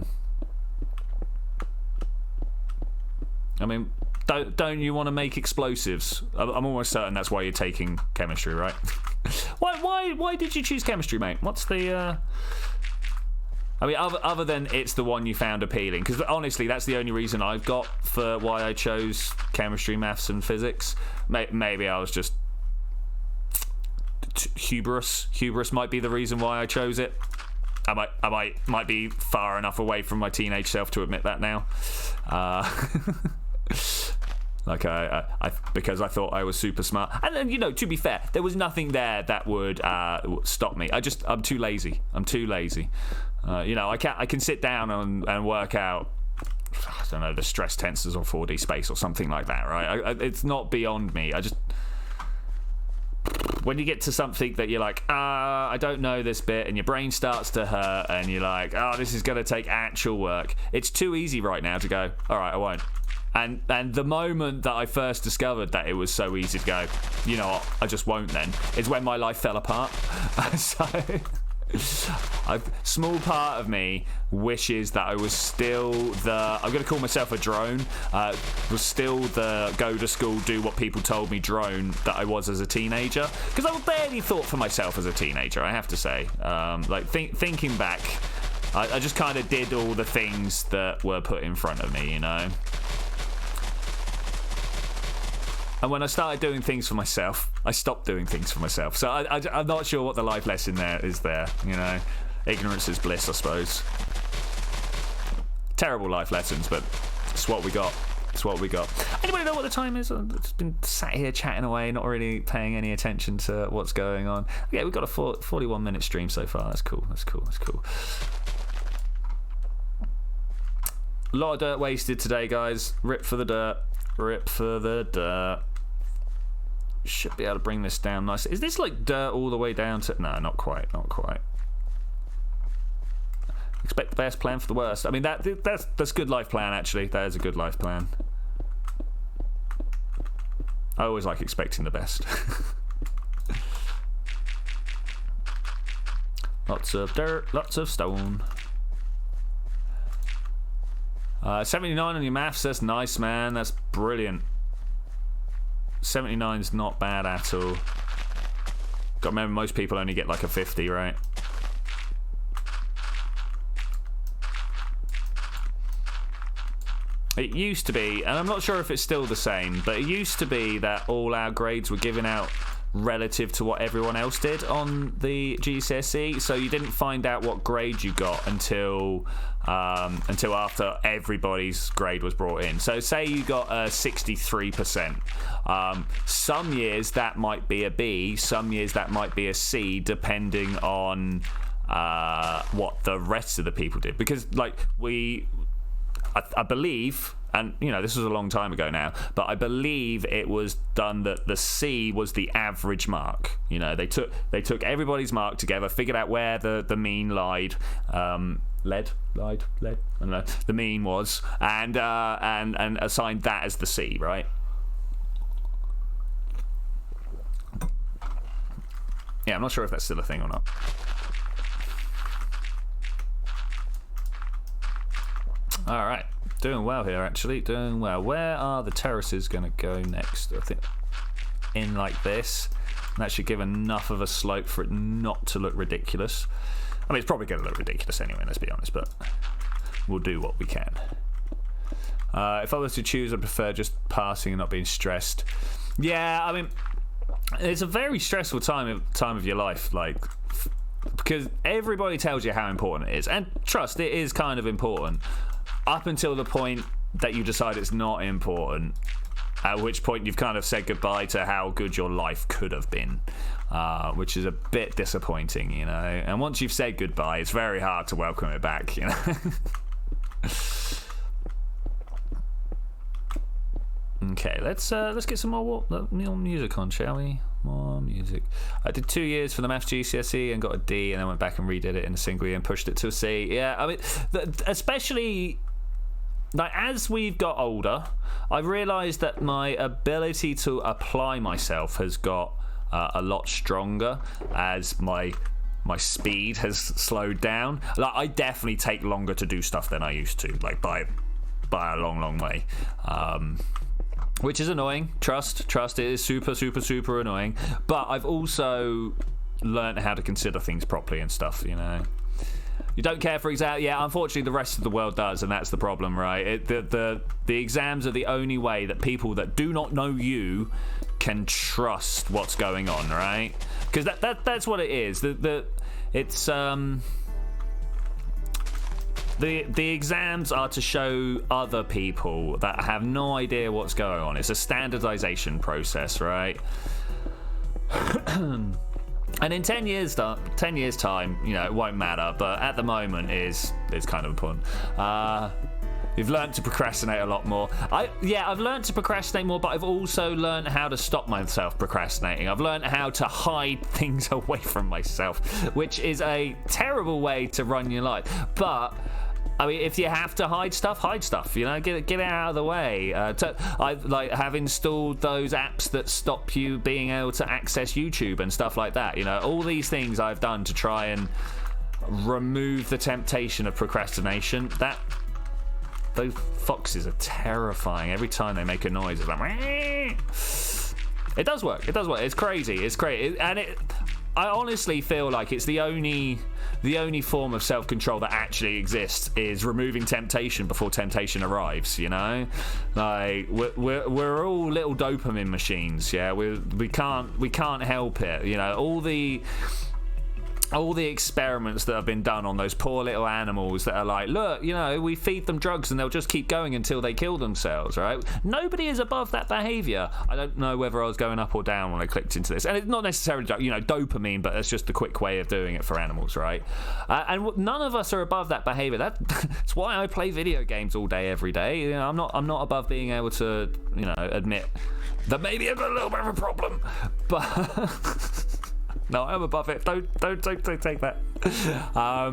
mean, don't you want to make explosives? I'm almost certain that's why you're taking chemistry, right? Why did you choose chemistry, mate? What's the I mean, other than it's the one you found appealing, because honestly, that's the only reason I've got for why I chose chemistry, maths, and physics. Maybe I was just hubris. Hubris might be the reason why I chose it. I might be far enough away from my teenage self to admit that now. Like because I thought I was super smart, and then, you know, to be fair, there was nothing there that would stop me. I'm too lazy. You know, I can sit down and work out, I don't know, the stress tensors or 4D space or something like that, right? It's not beyond me. When you get to something that you're like, I don't know this bit, and your brain starts to hurt, and you're like, this is going to take actual work. It's too easy right now to go, all right, I won't. And the moment that I first discovered that it was so easy to go, you know what, I just won't then, is when my life fell apart. So a small part of me wishes that I was still I'm going to call myself a drone, was still the go to school, do what people told me drone that I was as a teenager, because I barely thought for myself as a teenager, I have to say. Like thinking back, I just kind of did all the things that were put in front of me, you know. And when I started doing things for myself, I stopped doing things for myself. So I'm not sure what the life lesson there is there, you know. Ignorance is bliss, I suppose. Terrible life lessons, but it's what we got. It's what we got. Anybody know what the time is? I've just been sat here chatting away, not really paying any attention to what's going on. Yeah, we've got a 41-minute stream so far. That's cool. A lot of dirt wasted today, guys. Rip for the dirt. Should be able to bring this down nicely. Is this like dirt all the way down to... No, not quite. Expect the best, plan for the worst. I mean, that's good life plan, actually. That is a good life plan. I always like expecting the best. Lots of dirt, lots of stone. 79 on your maths, that's nice, man. That's brilliant. 79's not bad at all. Got to remember, most people only get like a 50, right? It used to be, and I'm not sure if it's still the same, but it used to be that all our grades were given out relative to what everyone else did on the GCSE, so you didn't find out what grade you got until after everybody's grade was brought in. So say you got a 63%. Some years that might be a B, some years that might be a C, depending on what the rest of the people did. Because like I believe, and you know, this was a long time ago now, but I believe it was done that the C was the average mark. You know, they took everybody's mark together, figured out where the mean lied, I don't know, the mean was, and assigned that as the C, right? Yeah, I'm not sure if that's still a thing or not. All right, doing well here, actually, doing well. Where are the terraces going to go next? I think in like this. And that should give enough of a slope for it not to look ridiculous. I mean, it's probably going to look ridiculous anyway, let's be honest, but we'll do what we can. If I was to choose, I'd prefer just passing and not being stressed. Yeah, I mean, it's a very stressful time of your life, like, because everybody tells you how important it is. And trust, it is kind of important. Up until the point that you decide it's not important, At which point you've kind of said goodbye to how good your life could have been, which is a bit disappointing, you know. And once you've said goodbye, it's very hard to welcome it back, you know. Okay, let's get some more music on, shall we? More music. I did 2 years for the maths GCSE and got a D, and then went back and redid it in a single year and pushed it to a C. Yeah, I mean, especially like as we've got older, I've realised that my ability to apply myself has got a lot stronger as my speed has slowed down. Like, I definitely take longer to do stuff than I used to, like by a long way. Which is annoying. Trust. It is super annoying. But I've also learned how to consider things properly and stuff, you know. You don't care for exams. Yeah, unfortunately, the rest of the world does, and that's the problem, right? The exams are the only way that people that do not know you can trust what's going on, right? Because that's what it is. It's The exams are to show other people that have no idea what's going on. It's a standardization process, right? And in 10 years time, you know, it won't matter. But at the moment, it's kind of important. You've learned to procrastinate a lot more. I've learned to procrastinate more, but I've also learned how to stop myself procrastinating. I've learned how to hide things away from myself, which is a terrible way to run your life. But I mean, if you have to hide stuff, you know, get it out of the way. I have installed those apps that stop you being able to access YouTube and stuff like that. You know, all these things I've done to try and remove the temptation of procrastination. Those foxes are terrifying. Every time they make a noise, it's like, it does work. It's crazy. I honestly feel like it's the only form of self-control that actually exists is removing temptation before temptation arrives, you know. Like we're all little dopamine machines. Yeah, we can't help it, you know. All the experiments that have been done on those poor little animals that are like, look, you know, we feed them drugs and they'll just keep going until they kill themselves, right? Nobody is above that behavior. I don't know whether I was going up or down when I clicked into this. And it's not necessarily, you know, dopamine, but it's just a quick way of doing it for animals, right? And none of us are above that behavior. That's why I play video games all day, every day. You know, I'm not above being able to, you know, admit that maybe I've got a little bit of a problem, but... No, I'm above it. Don't take that. Oh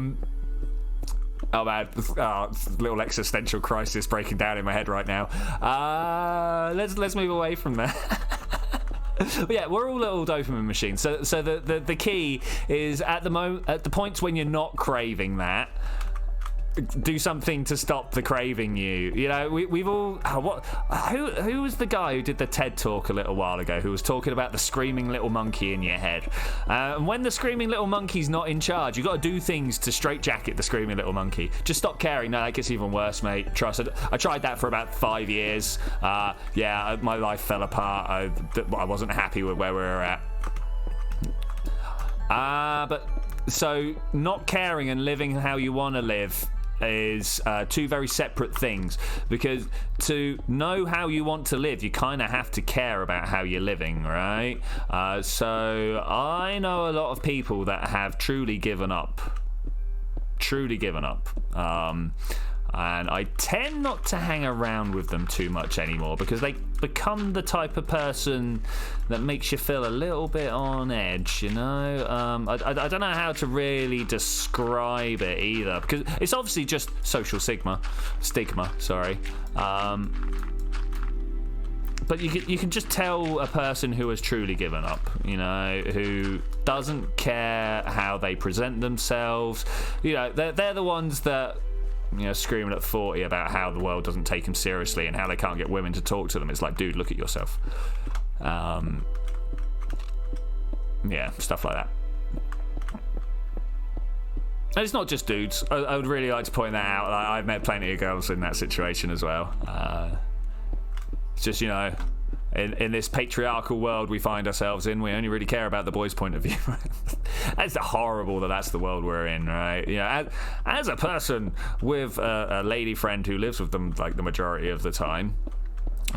man, little existential crisis breaking down in my head right now. Let's move away from that. But yeah, we're all little dopamine machines. So the key is at the points when you're not craving that, do something to stop the craving you know. We've all who was the guy who did the TED talk a little while ago who was talking about the screaming little monkey in your head, and when the screaming little monkey's not in charge, you've got to do things to straitjacket the screaming little monkey. Just stop caring. No, that gets even worse, mate. Trust. I tried that for about 5 years. My life fell apart. I wasn't happy with where we were at. But so not caring and living how you want to live is two very separate things, because to know how you want to live, you kind of have to care about how you're living, right? So I know a lot of people that have truly given up, and I tend not to hang around with them too much anymore, because they become the type of person that makes you feel a little bit on edge, you know. I don't know how to really describe it either, because it's obviously just social stigma, sorry. But you can just tell a person who has truly given up, you know, who doesn't care how they present themselves. You know, they're the ones that, you know, screaming at 40 about how the world doesn't take them seriously and how they can't get women to talk to them. It's like, dude, look at yourself. Yeah, stuff like that. And it's not just dudes. I would really like to point that out. I've met plenty of girls in that situation as well. It's just, you know, in this patriarchal world we find ourselves in, we only really care about the boys' point of view. It's horrible that's the world we're in, right? You know, as a person with a lady friend who lives with them like the majority of the time,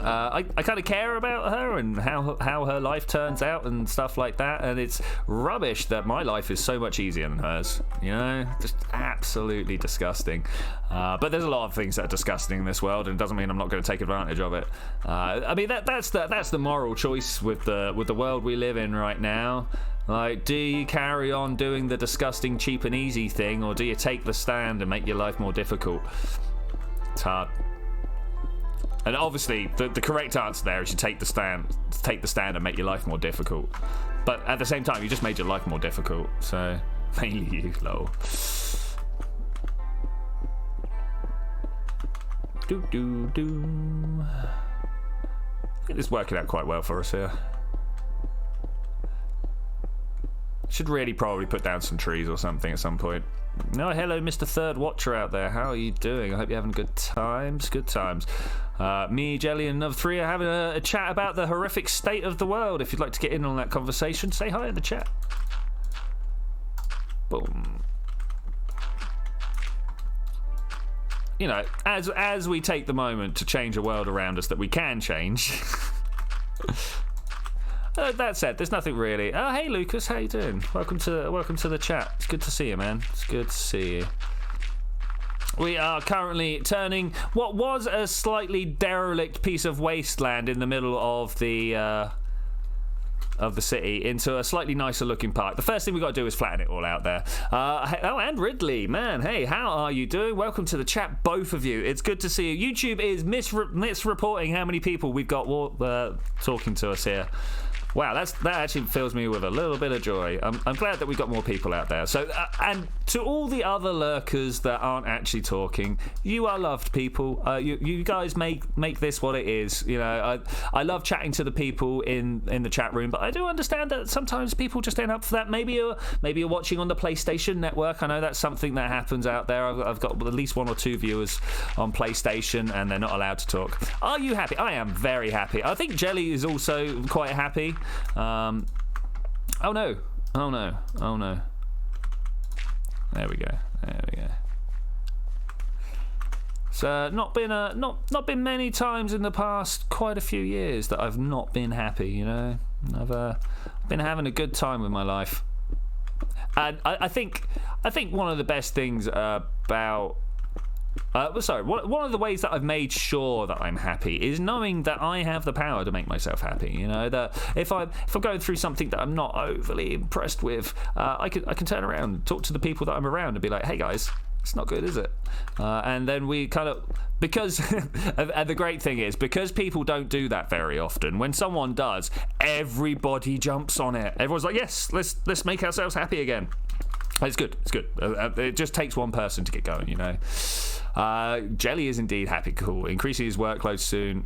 I kind of care about her and how her life turns out and stuff like that, and it's rubbish that my life is so much easier than hers, you know, just absolutely disgusting. But there's a lot of things that are disgusting in this world, and it doesn't mean I'm not going to take advantage of it. I mean, that's the moral choice with the world we live in right now. Like, do you carry on doing the disgusting, cheap and easy thing, or do you take the stand and make your life more difficult? It's hard. And obviously, the correct answer there is you take the stand and make your life more difficult. But at the same time, you just made your life more difficult. So, mainly you, lol. Do. I think it's working out quite well for us here. Should really probably put down some trees or something at some point. No, hello, Mr. Third Watcher out there. How are you doing? I hope you're having good times. Good times. Me, Jelly, and another three are having a chat about the horrific state of the world. If you'd like to get in on that conversation, say hi in the chat. Boom. You know, as we take the moment to change a world around us that we can change. That said, there's nothing really. Oh, hey Lucas, how you doing? Welcome to the chat. It's good to see you, man. It's good to see you. We are currently turning what was a slightly derelict piece of wasteland in the middle of the city into a slightly nicer looking park. The first thing we've got to do is flatten it all out there. Oh, and Ridley, man, hey, how are you doing? Welcome to the chat, both of you. It's good to see you. YouTube is misreporting how many people we've got talking to us here. Wow, that actually fills me with a little bit of joy. I'm glad that we've got more people out there. So, and to all the other lurkers that aren't actually talking, you are loved, people. You guys make this what it is. You know, I love chatting to the people in the chat room, but I do understand that sometimes people just ain't up for that. Maybe you're watching on the PlayStation Network. I know that's something that happens out there. I've got at least 1 or 2 viewers on PlayStation, and they're not allowed to talk. Are you happy? I am very happy. I think Jelly is also quite happy. Oh no. There we go. So not been many times in the past quite a few years that I've not been happy, you know. I've been having a good time with my life. And I think one of the best things about one of the ways that I've made sure that I'm happy is knowing that I have the power to make myself happy. You know, that if I'm going through something that I'm not overly impressed with, I can turn around and talk to the people that I'm around and be like, hey guys, it's not good, is it? And then we kind of, because and the great thing is, because people don't do that very often, when someone does, everybody jumps on it. Everyone's like, yes, let's make ourselves happy again. It's good. It just takes one person to get going, you know. Jelly is indeed happy. Cool. Increasing his workload soon.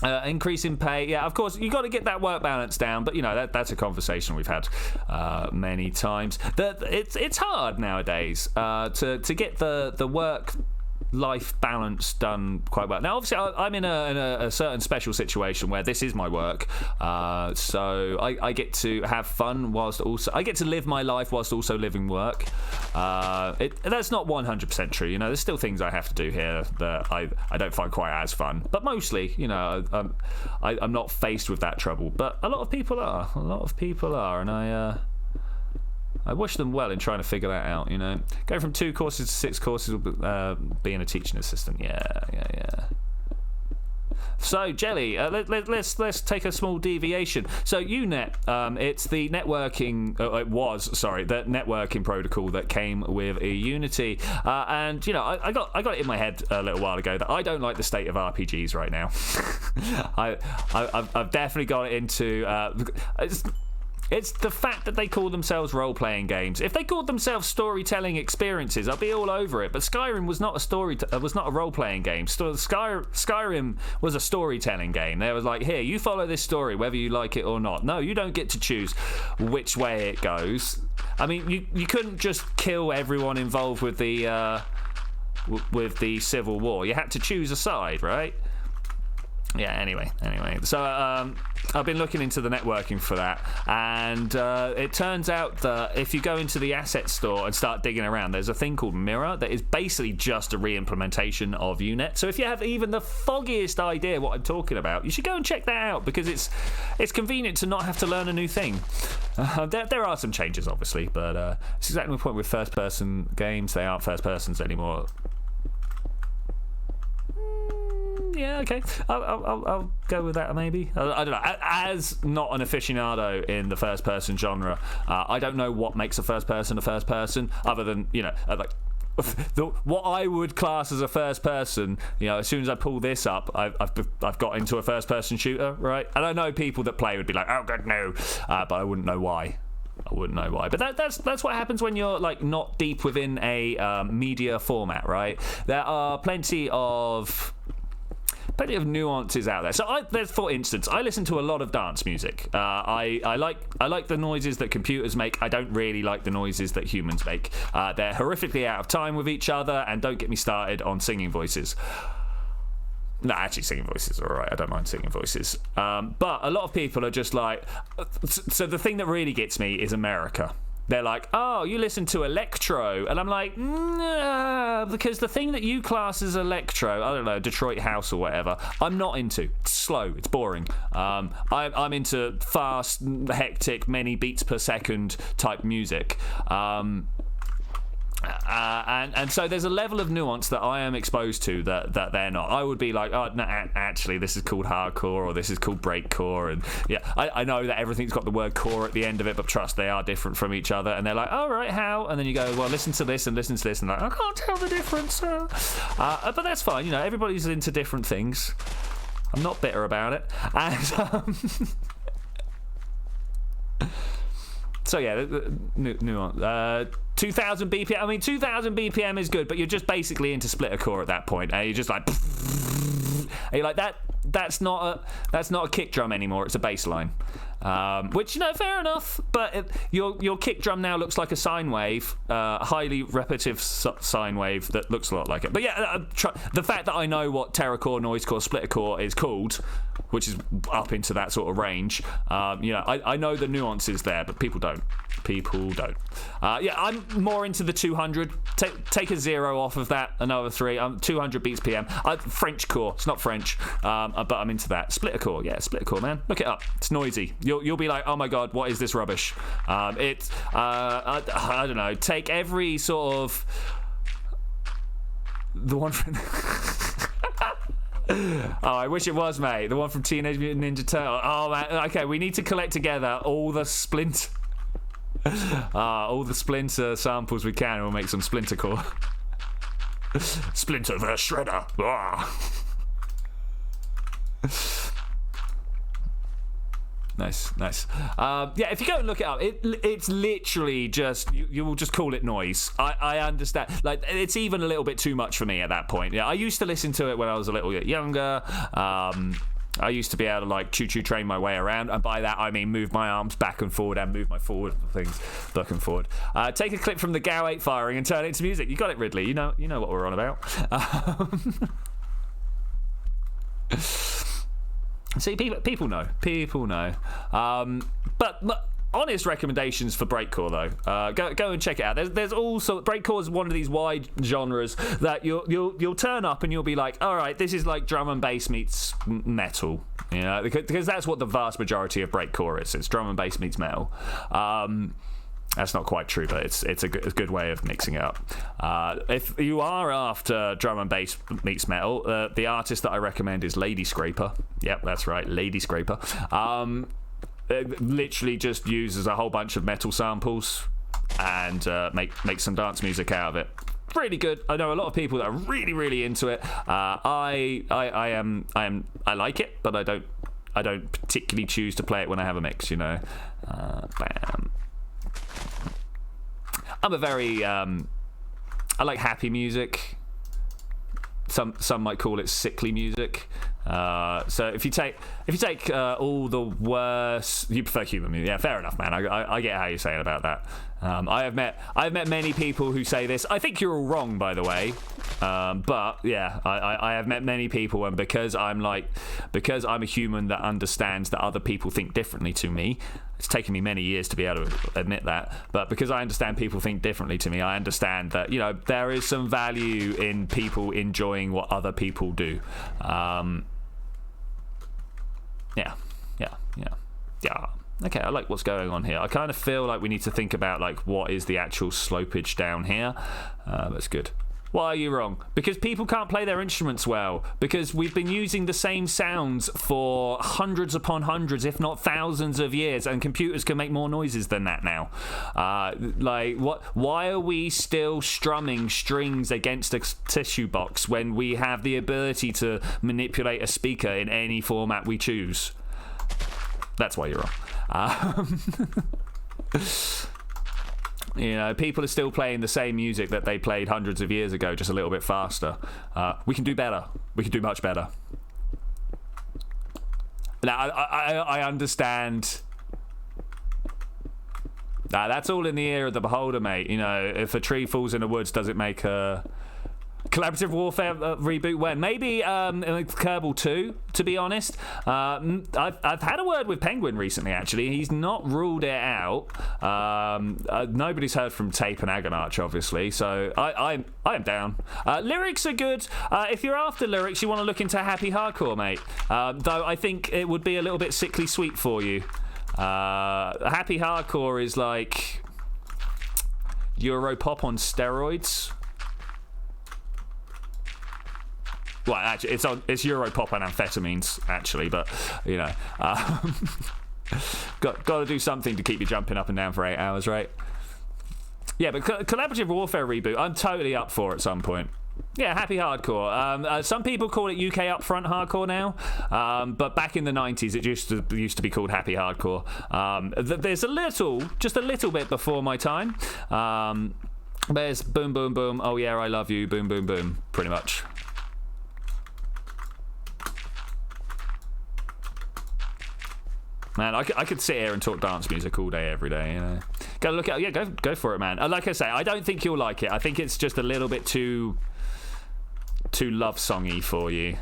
Increase in pay. Yeah, of course, you got to get that work balance down, but you know that's a conversation we've had many times. It's hard nowadays to get the work life balance done quite well. Now obviously I'm in a certain special situation where this is my work, so I get to have fun whilst also I get to live my life whilst also living work. That's not 100% true, you know. There's still things I have to do here that I don't find quite as fun, but mostly, you know, I'm not faced with that trouble, but a lot of people are, and I wish them well in trying to figure that out, you know. Going from 2 courses to 6 courses, being a teaching assistant. Yeah. So, Jelly, let's take a small deviation. So, UNet, it's the networking. The networking protocol that came with Unity, and you know, I got it in my head a little while ago that I don't like the state of RPGs right now. I've definitely got it into. It's the fact that they call themselves role-playing games. If they called themselves storytelling experiences, I'd be all over it. But Skyrim was not a role-playing game. Skyrim was a storytelling game. They was like, here, you follow this story, whether you like it or not. No, you don't get to choose which way it goes. I mean, you couldn't just kill everyone involved with the Civil War. You had to choose a side, right? Yeah, anyway. So I've been looking into the networking for that, and it turns out that if you go into the asset store and start digging around, there's a thing called Mirror that is basically just a re-implementation of Unet. So if you have even the foggiest idea what I'm talking about, you should go and check that out, because it's convenient to not have to learn a new thing. There are some changes, obviously, but it's exactly my point with first-person games. They aren't first-persons anymore. Yeah, okay. I'll go with that, maybe. I don't know. As not an aficionado in the first-person genre, I don't know what makes a first person, other than, like what I would class as a first person. As soon as I pull this up, I've got into a first-person shooter, right? And I know people that play would be like, oh god, no, but I wouldn't know why. But that's what happens when you're like not deep within a media format, right? There are plenty of nuances out there. So, for instance, I listen to a lot of dance music. I like the noises that computers make. I don't really like the noises that humans make. They're horrifically out of time with each other, and don't get me started on singing voices. No, actually, singing voices are alright. I don't mind singing voices. But a lot of people are just like... So the thing that really gets me is America. They're like, oh, you listen to electro. And I'm like, nah, because the thing that you class as electro, I don't know, Detroit house or whatever, I'm not into. It's slow. It's boring. I'm into fast, hectic, many beats per second type music. And so there's a level of nuance that I am exposed to that they're not. I would be like, oh, no, actually, this is called hardcore, or this is called breakcore, and yeah, I know that everything's got the word core at the end of it, but trust, they are different from each other. And they're like, oh, right, how? And then you go, well, listen to this and listen to this, and like, I can't tell the difference. But that's fine. Everybody's into different things. I'm not bitter about it. And so yeah, nuance. 2,000 BPM. I mean, 2,000 BPM is good, but you're just basically into splitter core at that point. And you're just like, and you're like that. That's not a kick drum anymore. It's a bass line, which fair enough. But your kick drum now looks like a sine wave, highly repetitive sine wave that looks a lot like it. But yeah, the fact that I know what terrorcore, noisecore, splittercore is called, which is up into that sort of range. I know the nuances there, but people don't. Yeah, I'm more into the 200. Take a 0 off of that, another 3. 200 beats PM. French core. It's not French, but I'm into that. Splitter core. Yeah, splitter core, man. Look it up. It's noisy. You'll be like, oh my god, what is this rubbish? I don't know. Take every sort of the one from. Oh, I wish it was, mate. The one from Teenage Mutant Ninja Turtle. Oh man. Okay, we need to collect together all the Splinter samples we can, and we'll make some Splinter core. Splinter vs Shredder. Nice. Yeah, if you go and look it up, it's literally just you will just call it noise. I understand. Like, it's even a little bit too much for me at that point. Yeah, I used to listen to it when I was a little bit younger. I used to be able to like choo-choo train my way around, and by that I mean move my arms back and forward and move my forward things back and forward. Take a clip from the GAU 8 firing and turn it into music. You got it, Ridley. You know what we're on about. See, people know. But honest recommendations for breakcore though. Go and check it out. There's also breakcore is one of these wide genres that you'll turn up and you'll be like, all right, this is like drum and bass meets metal, because that's what the vast majority of breakcore is. It's drum and bass meets metal. That's not quite true, but it's a good way of mixing it up. If you are after drum and bass meets metal, the artist that I recommend is Lady Scraper. Yep, that's right, Lady Scraper. It literally just uses a whole bunch of metal samples and make some dance music out of it. Really good. I know a lot of people that are really, really into it. I like it, but I don't particularly choose to play it when I have a mix. Bam. I'm a very I like happy music. Some might call it sickly music. So if you take all the worst, you prefer human music. Yeah, fair enough, man. I get how you're saying about that. I've met many people who say this. I think you're all wrong, by the way. But yeah, I have met many people, and because I'm a human that understands that other people think differently to me. It's taken me many years to be able to admit that, but because I understand people think differently to me, I understand that, you know, there is some value in people enjoying what other people do. Yeah. Okay, I like what's going on here. I kind of feel like we need to think about, like, what is the actual slopage down here. That's good. Why are you wrong? Because people can't play their instruments well. Because we've been using the same sounds for hundreds upon hundreds, if not thousands of years, and computers can make more noises than that now. Like, what? Why are we still strumming strings against a tissue box when we have the ability to manipulate a speaker in any format we choose? That's why you're wrong. You know, people are still playing the same music that they played hundreds of years ago, just a little bit faster. We can do better. We can do much better. Now, I understand. That's all in the ear of the beholder, mate. You know, if a tree falls in the woods, does it make a collaborative warfare reboot? When? Maybe Kerbal 2, to be honest. I've had a word with Penguin recently, actually. He's not ruled it out. Nobody's heard from Tape and Agonarch, obviously, so I am down. Lyrics are good. If you're after lyrics, you want to look into Happy Hardcore, mate. Though I think it would be a little bit sickly sweet for you. Happy Hardcore is like Europop on steroids. Well, actually, it's Europop and amphetamines, actually, but, you know, got to do something to keep you jumping up and down for 8 hours, right? Yeah, but collaborative warfare reboot, I'm totally up for at some point. Yeah, Happy Hardcore. Some people call it UK Upfront Hardcore now, but back in the 90s, it used to be called Happy Hardcore. There's just a little bit before my time. There's Boom Boom Boom, Oh Yeah, I Love You, Boom Boom Boom, pretty much. Man, I could sit here and talk dance music all day, every day. You know, go look at, yeah, go for it, man. Like I say, I don't think you'll like it. I think it's just a little bit too love songy for you.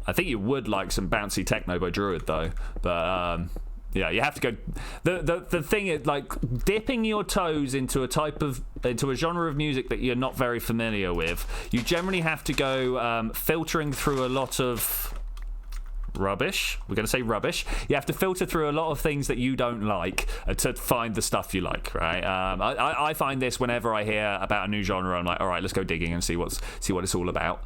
I think you would like some bouncy techno by Druid, though. But yeah, you have to go. The thing is, like, dipping your toes into a genre of music that you're not very familiar with. You generally have to go filtering through a lot of rubbish. We're going to say rubbish. You have to filter through a lot of things that you don't like to find the stuff you like, right? I find this whenever I hear about a new genre. I'm like, all right, let's go digging and see what it's all about.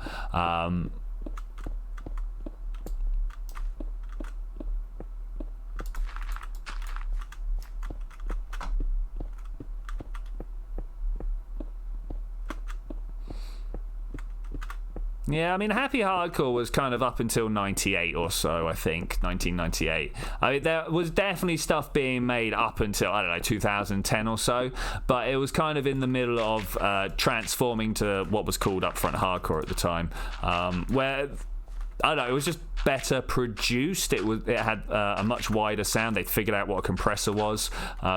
Yeah, I mean, Happy Hardcore was kind of up until 98 or so, I think, 1998. I mean, there was definitely stuff being made up until, I don't know, 2010 or so, but it was kind of in the middle of transforming to what was called Upfront Hardcore at the time, where, I don't know, it was just better produced. It had a much wider sound. They'd figured out what a compressor was,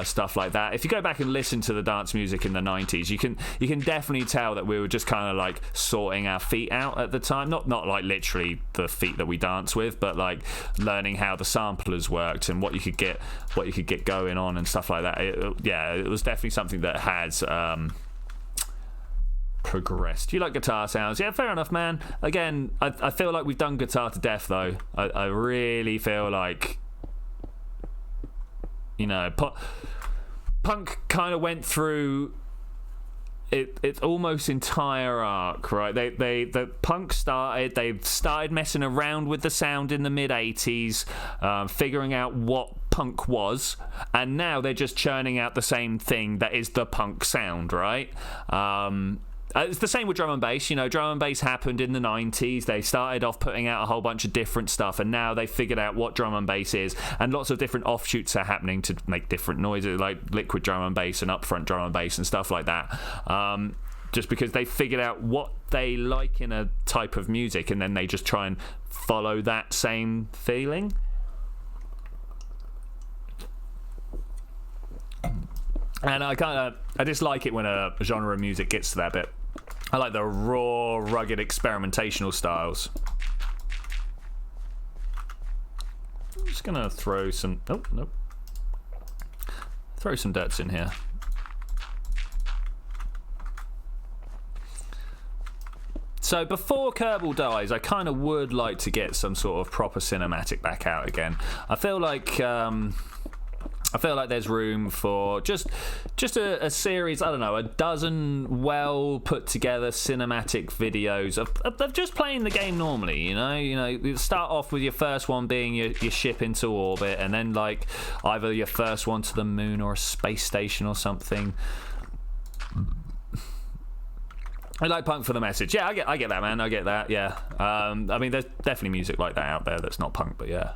stuff like that. If you go back and listen to the dance music in the 90s, you can definitely tell that we were just kind of like sorting our feet out at the time. Not like literally the feet that we dance with, but like learning how the samplers worked and what you could get going on and stuff like that. It was definitely something that has progressed. You like guitar sounds? Yeah, fair enough, man. Again, I feel like we've done guitar to death, though. I really feel like, you know, punk kind of went through its almost entire arc, right? The punk they started messing around with the sound in the mid-80s, figuring out what punk was, and now they're just churning out the same thing that is the punk sound, right? It's the same with drum and bass. You know, drum and bass happened in the 90s. They started off putting out a whole bunch of different stuff, and now they figured out what drum and bass is, and lots of different offshoots are happening to make different noises, like liquid drum and bass and upfront drum and bass and stuff like that. just because they figured out what they like in a type of music, and then they just try and follow that same feeling. And I dislike it when a genre of music gets to that bit. I like the raw, rugged, experimentational styles. I'm just gonna throw some. Oh nope. Throw some dirts in here. So before Kerbal dies, I kind of would like to get some sort of proper cinematic back out again. I feel like there's room for just a series, I don't know, a dozen well put together cinematic videos of just playing the game normally, you know, you start off with your first one being your ship into orbit, and then like either your first one to the moon or a space station or something. I like punk for the message. Yeah, I get that, man. I get that. Yeah. I mean, there's definitely music like that out there that's not punk, but yeah.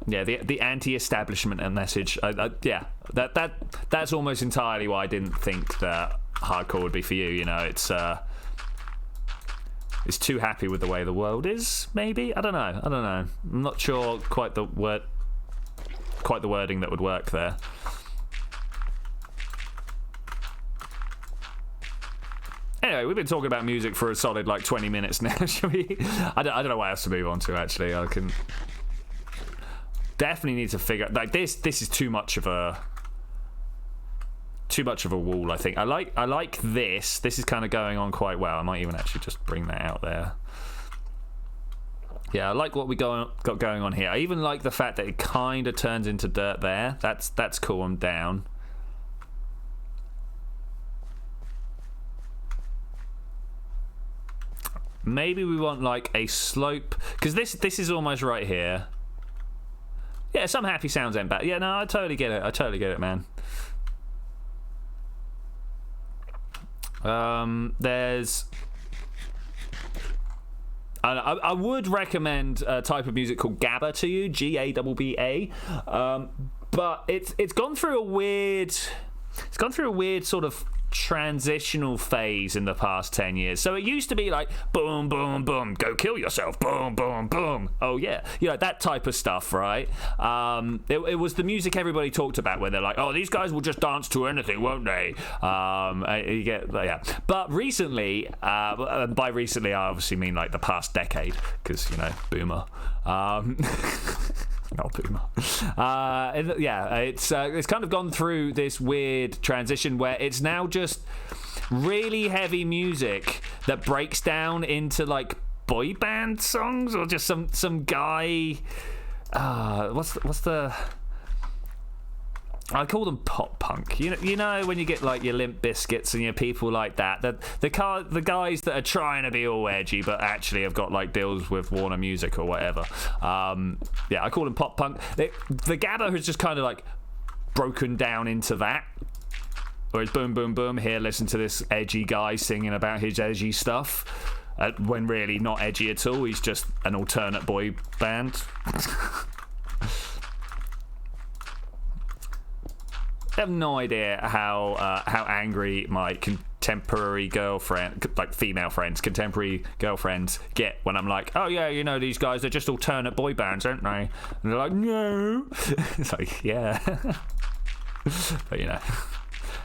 Yeah, the anti-establishment and message. Yeah, that's almost entirely why I didn't think that hardcore would be for you. You know, it's too happy with the way the world is. Maybe I don't know. I'm not sure quite the wording that would work there. Anyway, we've been talking about music for a solid like 20 minutes now. Shall we? I don't know what else to move on to. Actually, I can. Definitely need to figure like this is too much of a wall. I think I like this is kind of going on quite well. I might even actually just bring that out there. Yeah, I like what we got going on here. I even like the fact that it kind of turns into dirt there. That's cool. I'm down. Maybe we want like a slope, because this is almost right here. Yeah, some happy sounds ain't bad. Yeah, no, I totally get it, man. There's... I would recommend a type of music called Gabba to you, Gabba. But it's gone through a weird sort of transitional phase in the past 10 years. So it used to be like boom boom boom, go kill yourself, boom boom boom, oh yeah, you know, that type of stuff, right? It was the music everybody talked about, where they're like, oh, these guys will just dance to anything, won't they? You get, yeah. But recently, by recently I obviously mean like the past decade, because, you know, boomer. Not boomer. Yeah, it's kind of gone through this weird transition where it's now just really heavy music that breaks down into like boy band songs, or just some guy. What's the? I call them pop punk. You know when you get like your Limp Bizkits and your people like that, the guys that are trying to be all edgy but actually have got like deals with Warner Music or whatever. Yeah, I call them pop punk. The Gabba has just kind of like broken down into that. Whereas boom boom boom, here, listen to this edgy guy singing about his edgy stuff, when really not edgy at all. He's just an alternate boy band. I have no idea how angry my contemporary girlfriend, like female friends, contemporary girlfriends get when I'm like, oh yeah, you know, these guys are just alternate boy bands, aren't they? And they're like, no. It's like, yeah. But you know.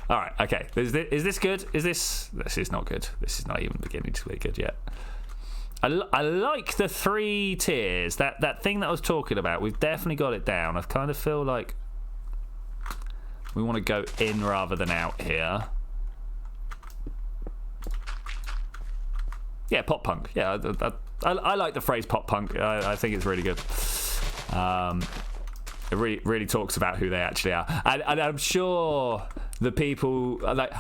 All right, okay. Is this good? This is not good. This is not even beginning to be good yet. I like the 3 tiers. That thing that I was talking about, we've definitely got it down. I kind of feel like we want to go in rather than out here. Yeah, pop punk. Yeah, I like the phrase pop punk. I think it's really good. It really talks about who they actually are, and I'm sure the people like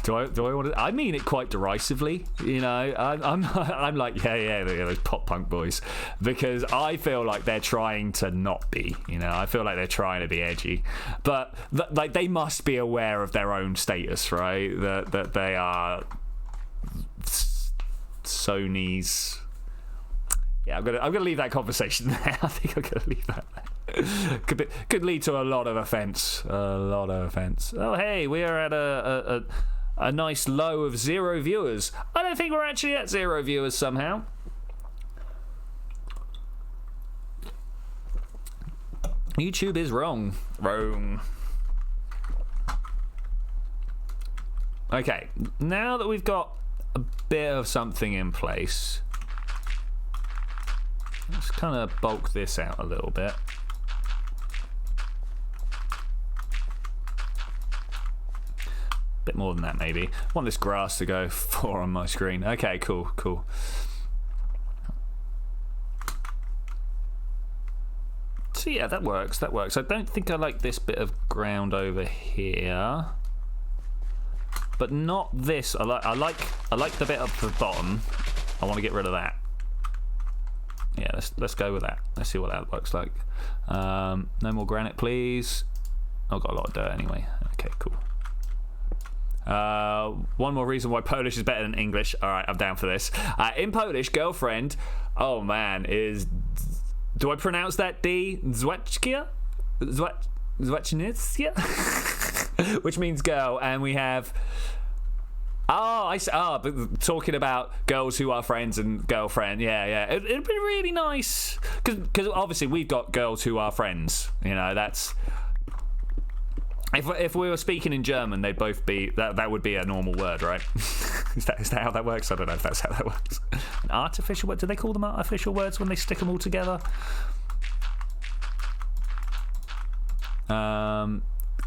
do I want to? I mean it quite derisively, you know. I'm like yeah, those pop punk boys, because I feel like they're trying to not be, you know. I feel like they're trying to be edgy, but like they must be aware of their own status, right? That they are Sony's. Yeah, I'm gonna leave that conversation there. I think I'm gonna leave that there. could lead to a lot of offence. A lot of offence. Oh, hey, we are at a nice low of 0 viewers. I don't think we're actually at 0 viewers somehow. YouTube is wrong. Wrong. Okay, now that we've got a bit of something in place, let's kind of bulk this out a little bit. Bit more than that, maybe. I want this grass to go 4 on my screen. Okay, cool, cool. So yeah, that works, that works. I don't think I like this bit of ground over here, but not this. I like the bit up the bottom. I want to get rid of that. Yeah, let's go with that. Let's see what that looks like. No more granite, please. I've got a lot of dirt anyway. Okay, cool. One more reason why Polish is better than English. All right, I'm down for this. In Polish, girlfriend, oh man, is... Do I pronounce that D? Zweczkia? Zwecznickia? Which means girl, and we have... but talking about girls who are friends and girlfriend. Yeah. It'd be really nice. Because obviously we've got girls who are friends. You know, that's... If we were speaking in German, they'd both be... That would be a normal word, right? Is that how that works? I don't know if that's how that works. An artificial word? Do they call them artificial words when they stick them all together?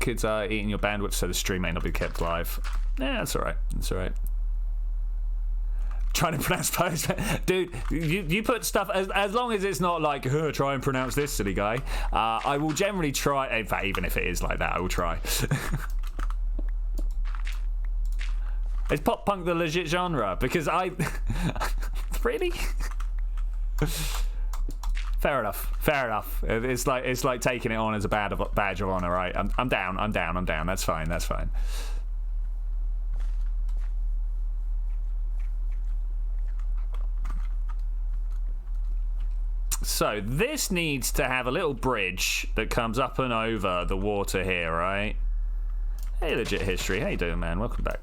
Kids are eating your bandwidth, so the stream may not be kept live. Yeah, that's alright. That's alright. Trying to pronounce Polish. Dude, you put stuff, as long as it's not like, try and pronounce this, silly guy. I will generally try. In fact, even if it is like that, I will try. Is pop punk the legit genre? Because really? Fair enough. Fair enough. It's like taking it on as a badge of honor, right? I'm down. I'm down. That's fine. That's fine. So this needs to have a little bridge that comes up and over the water here, right? Hey, Legit History. How you doing, man? Welcome back.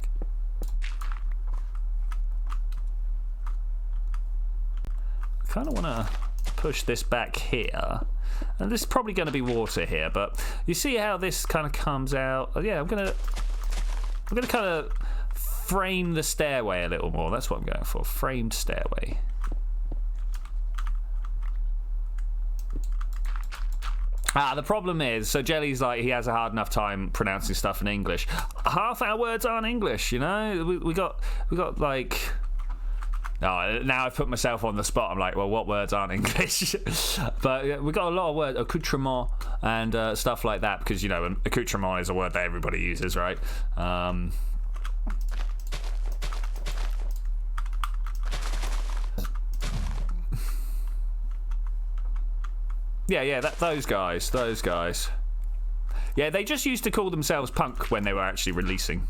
I kind of want to push this back here. And this is probably going to be water here, but you see how this kind of comes out? Yeah, I'm gonna kind of frame the stairway a little more. That's what I'm going for. Framed stairway. The problem is, so Jelly's like, he has a hard enough time pronouncing stuff in English. Half our words aren't English, you know? We got like... Oh, now I've put myself on the spot. I'm like, well, what words aren't English? But we got a lot of words, accoutrement and stuff like that, because, you know, accoutrement is a word that everybody uses, right? Yeah, those guys. Yeah, they just used to call themselves punk when they were actually releasing.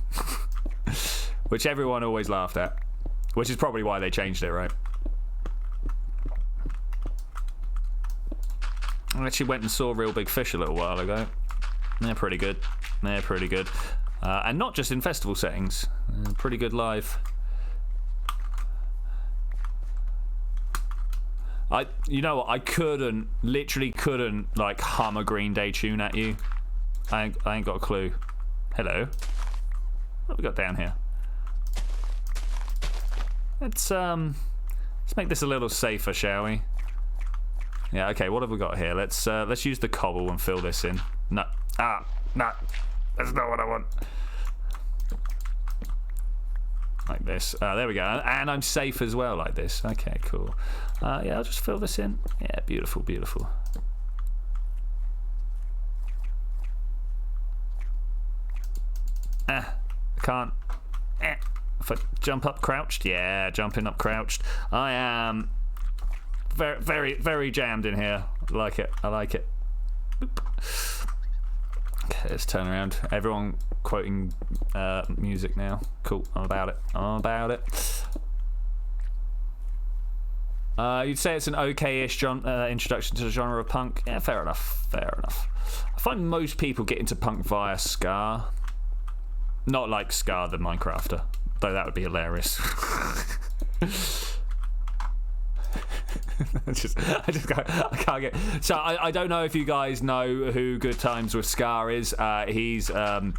Which everyone always laughed at. Which is probably why they changed it, right? I actually went and saw Real Big Fish a little while ago. They're pretty good. And not just in festival settings. Pretty good live. You know what, I literally couldn't, like, hum a Green Day tune at you. I ain't got a clue. Hello. What have we got down here? Let's make this a little safer, shall we? Yeah, okay, what have we got here? Let's use the cobble and fill this in. No. No. That's not what I want. Like this. There we go. And I'm safe as well, like this. Okay, cool. Yeah, I'll just fill this in. Yeah, beautiful. I can't. If I jump up crouched, yeah, jumping up crouched. I am very, very, very jammed in here. I like it. Boop. Okay, let's turn around. Everyone quoting music now. Cool. I'm about it. You'd say it's an okay-ish introduction to the genre of punk. Yeah, fair enough. Fair enough. I find most people get into punk via ska. Not like Scar the Minecrafter, though that would be hilarious. I can't get. So I don't know if you guys know who Good Times with Scar is. He's a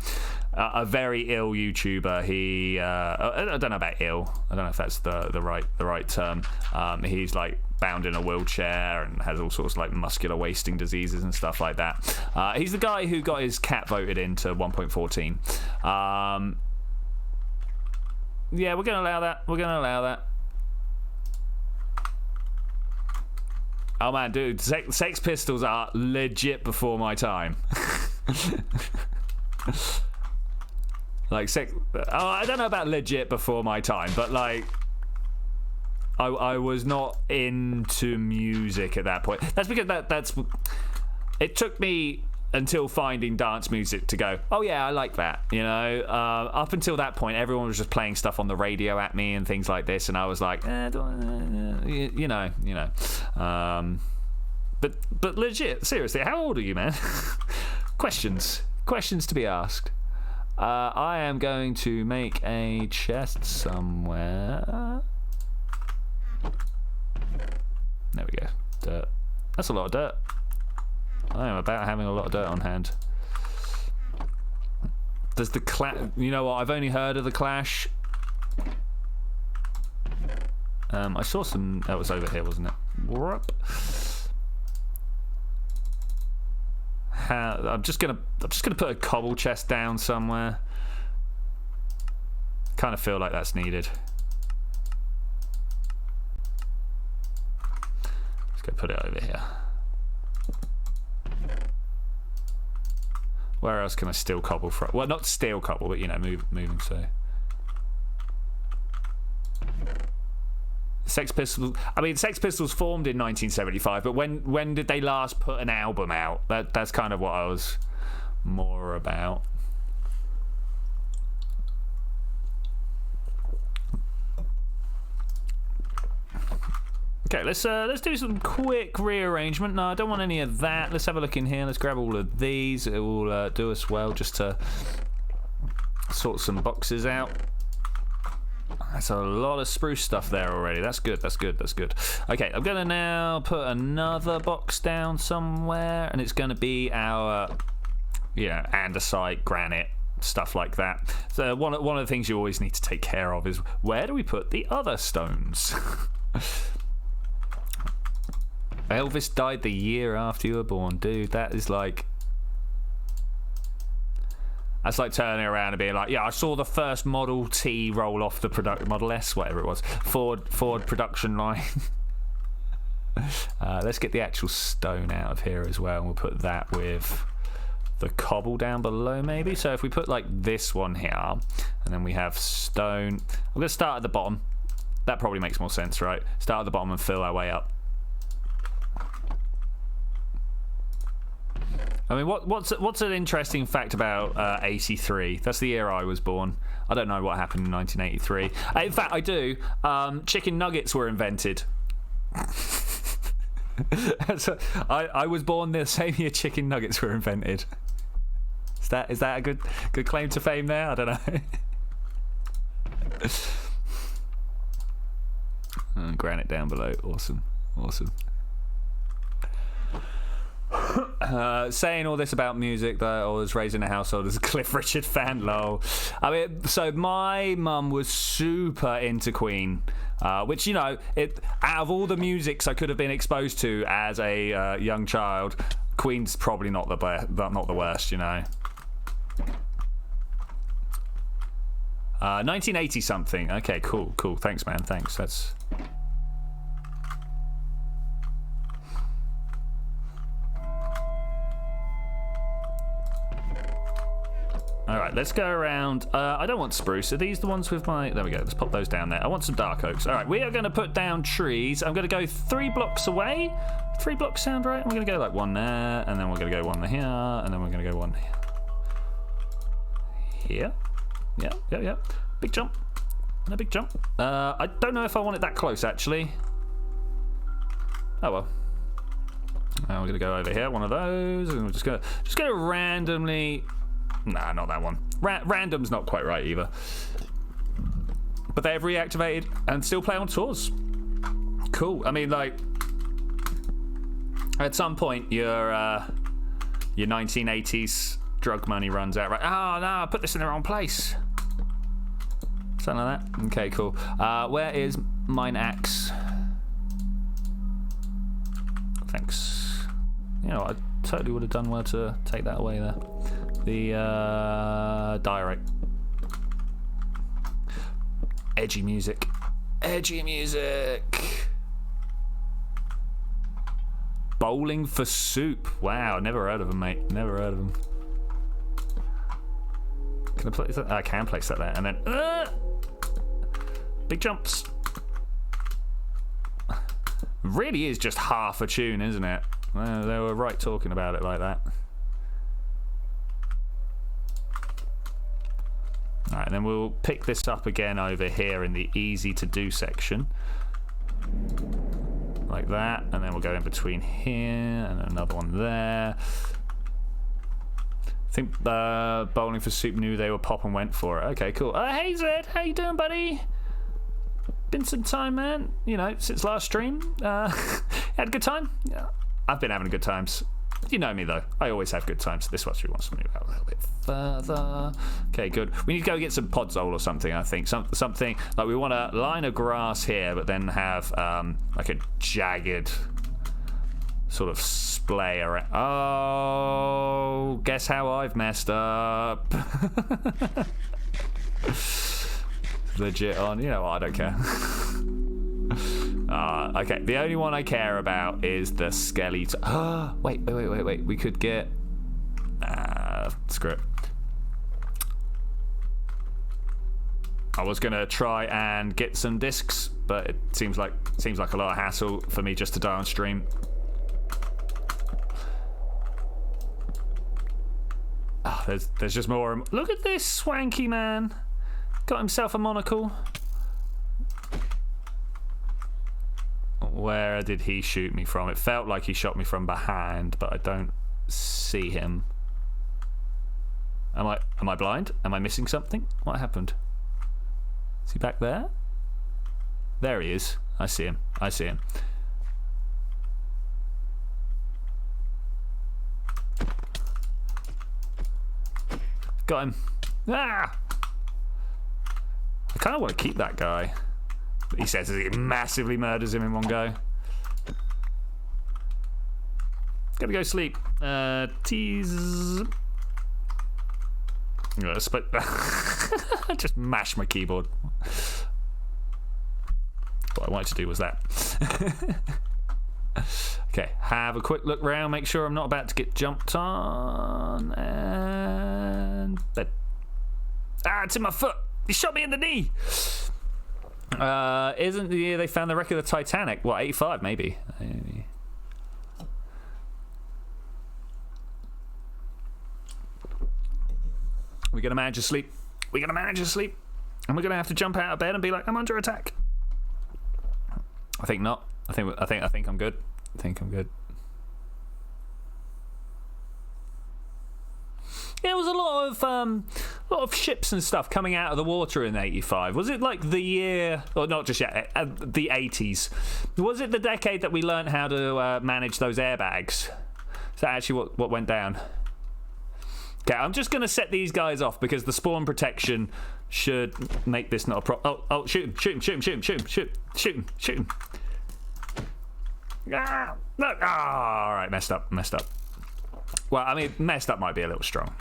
very ill YouTuber. He I don't know about ill. I don't know if that's the right term. He's like bound in a wheelchair and has all sorts of like muscular wasting diseases and stuff like that. He's the guy who got his cat voted into 1.14. Yeah, we're gonna allow that. We're gonna allow that. Oh man, dude, Sex Pistols are legit before my time. Like I don't know about legit before my time, but like I was not into music at that point. That's because that's it took me until finding dance music to go, oh yeah, I like that, you know. Up until that point, everyone was just playing stuff on the radio at me and things like this, and I was like, you know. But legit, seriously, how old are you, man? Questions to be asked. I am going to make a chest somewhere. There we go. Dirt. That's a lot of dirt. I am about having a lot of dirt on hand. Does the you know what? I've only heard of the Clash. I saw some. That was over here, wasn't it? Whoop. I'm just gonna put a cobble chest down somewhere. Kind of feel like that's needed. Let's go put it over here. Where else can I steal cobble from? Well, not steal cobble, but you know, moving. So, Sex Pistols. I mean, Sex Pistols formed in 1975, but when did they last put an album out? That's kind of what I was more about. Okay, let's do some quick rearrangement. No, I don't want any of that. Let's have a look in here. Let's grab all of these. It will do us well just to sort some boxes out. That's a lot of spruce stuff there already. That's good. Okay, I'm gonna now put another box down somewhere, and it's gonna be our, andesite, granite, stuff like that. So one of the things you always need to take care of is where do we put the other stones? Elvis died the year after you were born, dude. That's like turning around and being like, yeah, I saw the first Model T roll off the Model S, whatever it was, Ford production line. Let's get the actual stone out of here as well, and we'll put that with the cobble down below, maybe. So if we put like this one here, and then we have stone. I'm gonna start at the bottom. That probably makes more sense, right? Start at the bottom and fill our way up. I mean, what's an interesting fact about 83? That's the year I was born. I don't know what happened in 1983. In fact, I do. Chicken nuggets were invented. So I was born the same year chicken nuggets were invented. Is that a good claim to fame there? I don't know. Granite down below. Awesome. Saying all this about music that I was raised in a household as a Cliff Richard fan, lol. I mean, so my mum was super into Queen, which, you know, out of all the musics I could have been exposed to as a young child, Queen's probably not the worst, you know. 1980 something. Okay, cool. Thanks, man. Thanks. That's. Alright, let's go around. I don't want spruce. Are these the ones with my... There we go. Let's pop those down there. I want some dark oaks. Alright, we are going to put down trees. I'm going to go 3 blocks away. 3 blocks sound right? I'm going to go like one there, and then we're going to go one here, and then we're going to go one here. Yeah. Big jump. And a big jump. I don't know if I want it that close, actually. Oh well. Now we're gonna go over here, one of those, and we're just gonna randomly. Nah, not that one. Random's not quite right either. But they have reactivated and still play on tours. Cool. I mean, like, at some point your 1980s drug money runs out, right? Oh no, I put this in the wrong place. Something like that. Okay, cool. Where is mine axe? Thanks. You know, I totally would have done well to take that away there. The diorite. Edgy music. Edgy music. Bowling for soup. Wow, never heard of them, mate. Never heard of them. Can I place that? I can place that there. And then big jumps. Really is just half a tune, isn't it? Well, they were right talking about it like that. Alright, then we'll pick this up again over here in the easy to do section. Like that, and then we'll go in between here, and another one there. I think Bowling for Soup knew they were pop and went for it. Okay, cool. Hey Zed, how you doing, buddy? Been some time, man. You know, since last stream. Had a good time? Yeah. I've been having good times. You know me, though. I always have good times. This watcher wants to move out a little bit further. Okay, good. We need to go get some podzol or something, I think. Something, like we want a line of grass here, but then have, like a jagged sort of splay around. Oh, guess how I've messed up. Legit on. You know what? I don't care. Okay, the only one I care about is the skeleton. Wait. We could get. Screw it. I was gonna try and get some discs, but it seems like a lot of hassle for me just to die on stream. There's just more. Look at this swanky man. Got himself a monocle. Where did he shoot me from? It felt like he shot me from behind, but I don't see him. Am I blind? Am I missing something? What happened? Is he back there? There he is. I see him. Got him. Ah! I kind of want to keep that guy. He says he massively murders him in one go. Gotta go sleep. Tease. I'm gonna split. Just mash my keyboard. What I wanted to do was that. Okay, have a quick look round, make sure I'm not about to get jumped on, and bed. It's in my foot. He shot me in the knee. Isn't the year they found the wreck of the Titanic? What, 85 maybe? We're gonna manage to sleep. And we're gonna have to jump out of bed and be like, I'm under attack. I think not. I think I'm good. Yeah, it was a lot of ships and stuff coming out of the water in '85. Was it like the year, or not just yet, the '80s? Was it the decade that we learned how to manage those airbags? Is that actually what went down? Okay, I'm just going to set these guys off because the spawn protection should make this not a problem. Oh, shoot him. Ah, no. All right, messed up. Well, I mean, messed up might be a little strong.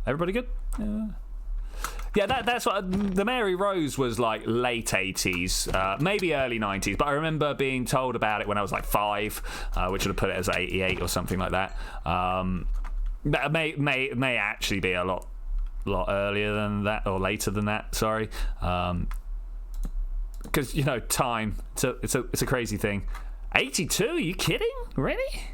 Everybody good? Yeah, that's what the Mary Rose was like late 80s, maybe early 90s, but I remember being told about it when I was like 5, which would have put it as 88 or something like that. That may actually be a lot earlier than that, or later than that, sorry. Because, you know, time, it's a crazy thing. 82? Are you kidding? Really?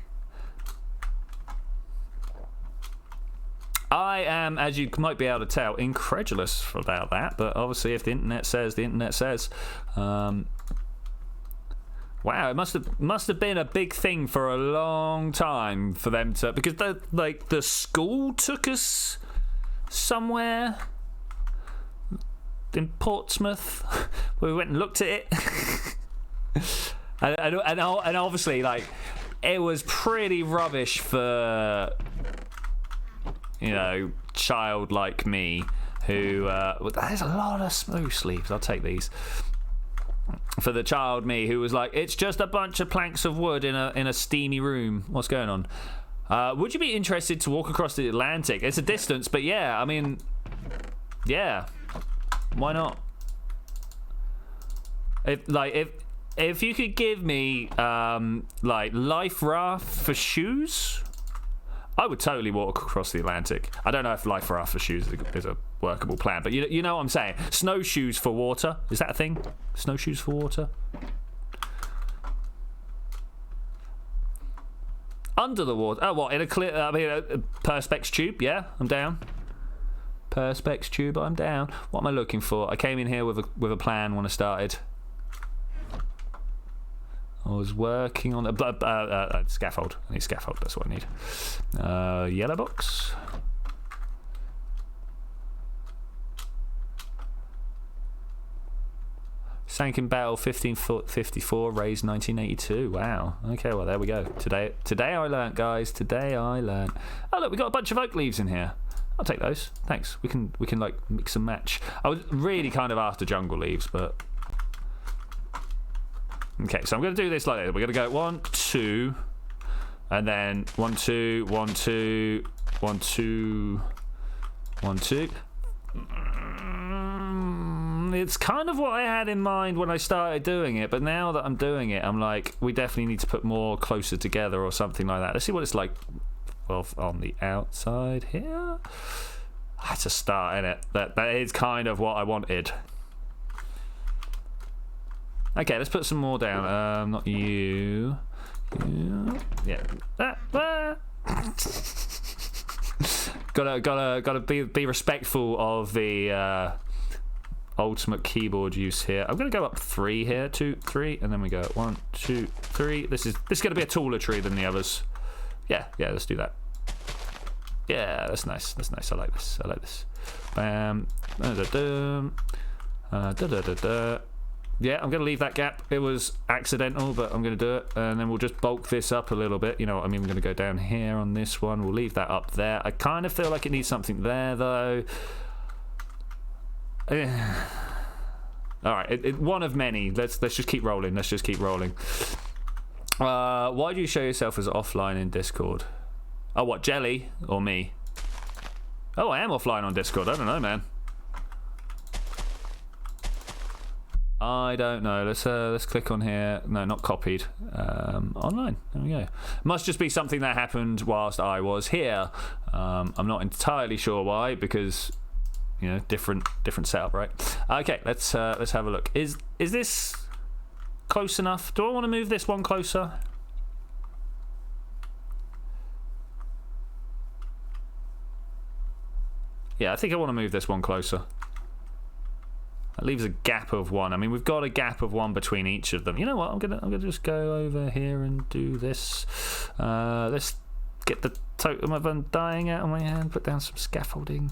I am, as you might be able to tell, incredulous about that, but obviously if the internet says, the internet says. Wow, it must have been a big thing for a long time for them to, because the school took us somewhere in Portsmouth where we went and looked at it. and obviously, like, it was pretty rubbish for, you know, child like me who there's a lot of smooth sleeves. I'll take these. For the child me who was like, it's just a bunch of planks of wood in a steamy room. What's going on? Would you be interested to walk across the Atlantic? It's a distance, but yeah, I mean, yeah, why not? If you could give me like life raft for shoes, I would totally walk across the Atlantic. I don't know if life raft for shoes is a workable plan, but you know what I'm saying. Snowshoes for water, is that a thing? Snowshoes for water? Under the water? Oh, what, in a clear? I mean, a perspex tube? Yeah, I'm down. Perspex tube, I'm down. What am I looking for? I came in here with a plan when I started. I was working on the scaffold. I need scaffold. That's what I need. Yellow box. Sank in battle 1554, raised 1982. Wow. Okay, well there we go. Today I learnt, guys. Today I learnt. Oh look, we got a bunch of oak leaves in here. I'll take those. Thanks. We can like mix and match. I was really kind of after jungle leaves, but okay. So I'm going to do this like this. We're going to go 1, 2, and then 1, 2, 1, 2, 1, 2, 1, 2. It's kind of what I had in mind when I started doing it, but now that I'm doing it, I'm like, we definitely need to put more closer together or something like that. Let's see what it's like. Well, on the outside here. That's a start, innit? That is kind of what I wanted. Okay, let's put some more down. Not you. Yeah. Gotta be respectful of the ultimate keyboard use here. I'm gonna go up 3 here, 2, 3, and then we go 1, 2, 3. This is gonna be a taller tree than the others. Yeah, let's do that. Yeah, that's nice. That's nice. I like this. Bam. Yeah, I'm gonna leave that gap. It was accidental, but I'm gonna do it, and then we'll just bulk this up a little bit. You know what I mean? We're gonna go down here on this one. We'll leave that up there. I kind of feel like it needs something there, though. All right, one of many. Let's just keep rolling. Why do you show yourself as offline in Discord? Oh, what, Jelly or me? Oh, I am offline on Discord. I don't know, man. I don't know. Let's click on here. No, not copied. Online. There we go. Must just be something that happened whilst I was here. I'm not entirely sure why, because you know, different setup, right? Okay, let's have a look. Is this close enough? Do I want to move this one closer? Yeah, I think I want to move this one closer. That leaves a gap of 1. I mean, we've got a gap of 1 between each of them. You know what? I'm gonna just go over here and do this. Let's get the totem of undying out of my hand. Put down some scaffolding.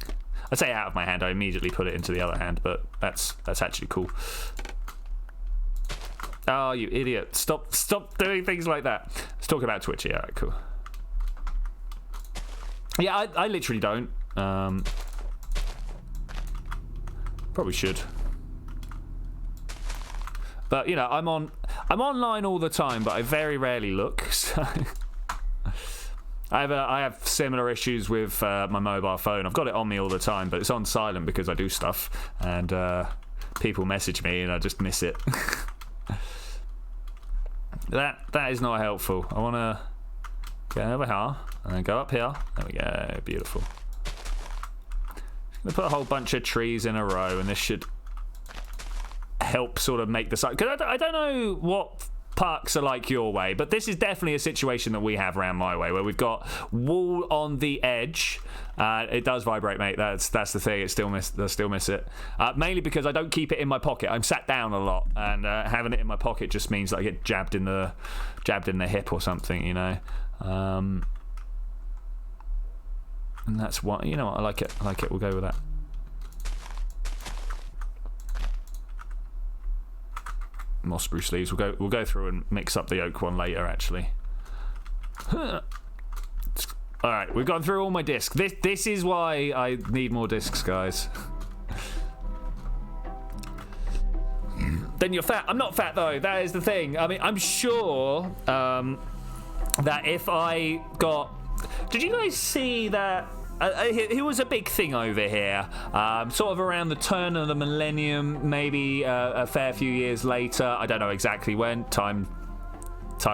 I say out of my hand. I immediately put it into the other hand, but that's actually cool. Oh, you idiot! Stop doing things like that. Let's talk about Twitchi. All right, cool. Yeah, I literally don't. Probably should. But you know, I'm online all the time, but I very rarely look. So I have similar issues with my mobile phone. I've got it on me all the time, but it's on silent because I do stuff, and people message me, and I just miss it. That is not helpful. I want to get over here and then go up here. There we go. Beautiful. Just gonna put a whole bunch of trees in a row, and this should help sort of make the site. Because I don't know what parks are like your way, but this is definitely a situation that we have around my way, where we've got wall on the edge. It does vibrate, mate. That's the thing. I still miss it. Mainly because I don't keep it in my pocket. I'm sat down a lot, and having it in my pocket just means that I get jabbed in the hip or something, you know. And that's what, you know what, I like it. We'll go with that. More spruce leaves. We'll go through and mix up the oak one later, actually. All right, we've gone through all my discs. This is why I need more discs, guys. Then you're fat. I'm not fat, though. That is the thing. I mean, I'm sure that if I got... Did you guys see that? It was a big thing over here, sort of around the turn of the millennium, maybe a fair few years later. I don't know exactly when. Time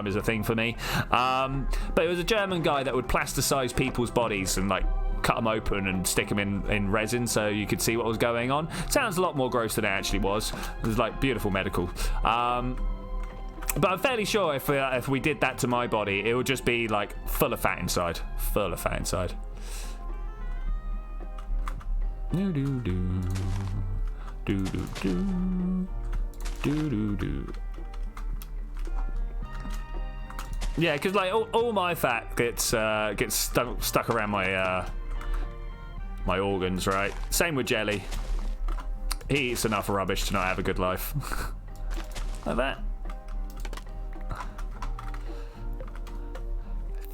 is a thing for me. But it was a German guy that would plasticize people's bodies and, like, cut them open and stick them in resin so you could see what was going on. Sounds a lot more gross than it actually was. It was, like, beautiful medical. But I'm fairly sure if we did that to my body, it would just be, like, full of fat inside. Full of fat inside. Do do do do do do do do do. Yeah, because like all my fat gets stuck around my my organs, right? Same with Jelly. He eats enough rubbish to not have a good life. Like that.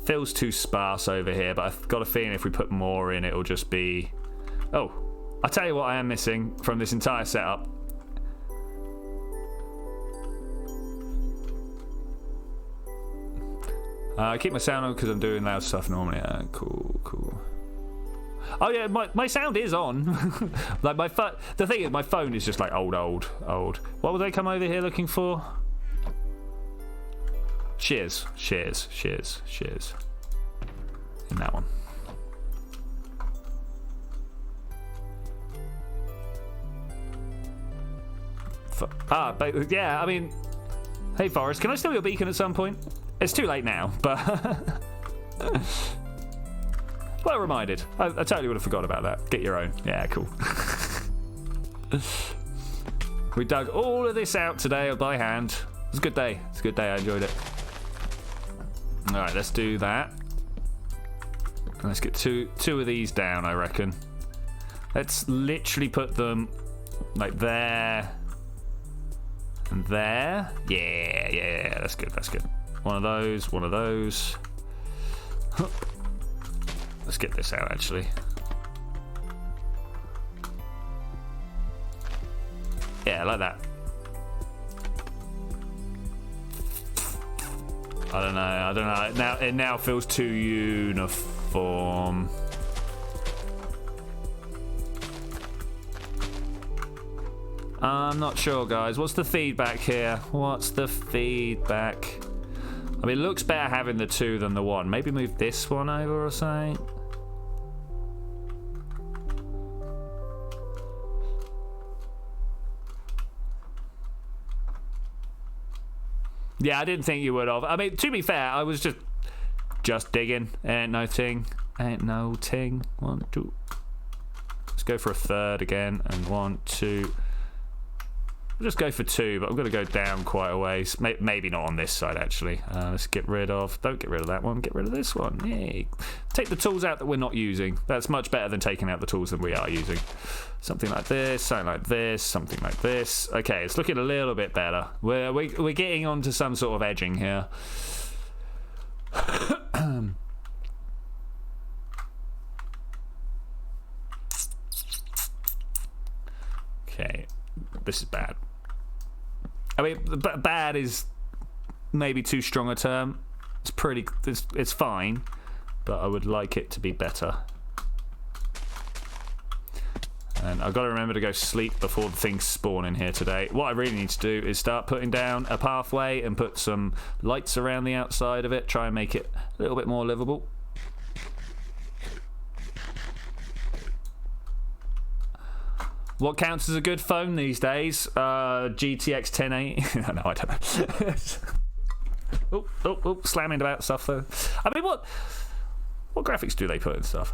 Feels too sparse over here, but I've got a feeling if we put more in, it'll just be... Oh, I'll tell you what I am missing from this entire setup. I keep my sound on because I'm doing loud stuff normally. Cool. Oh yeah, my sound is on. Like the thing is, my phone is just like old. What would they come over here looking for? Shears. In that one. But yeah, I mean, hey Forrest, can I steal your beacon at some point? It's too late now, but well reminded. I totally would have forgot about that. Get your own. Yeah, cool. We dug all of this out today by hand. It was a good day. I enjoyed it. All right, let's do that. Let's get two of these down, I reckon. Let's literally put them like there and there. Yeah, that's good. One of those. Let's get this out, actually. Yeah, like that. I don't know. It now feels too uniform. I'm not sure, guys. What's the feedback here? I mean, it looks better having the two than the one. Maybe move this one over or something. Yeah, I didn't think you would have. I mean, to be fair, I was just digging. Ain't no ting. 1, 2. Let's go for a third again. And 1, 2. I'll just go for 2, but I'm going to go down quite a ways. Maybe not on this side, actually. Let's get rid of... Don't get rid of that one. Get rid of this one. Yay. Take the tools out that we're not using. That's much better than taking out the tools that we are using. Something like this, something like this, something like this. Okay, it's looking a little bit better. We're getting onto some sort of edging here. Okay, this is bad. I mean, bad is maybe too strong a term. It's fine, but I would like it to be better. And I've got to remember to go sleep before the things spawn in here today. What I really need to do is start putting down a pathway and put some lights around the outside of it. Try and make it a little bit more livable. What counts as a good phone these days? GTX 1080? No, I don't know. Slamming about stuff though. I mean, what graphics do they put in stuff?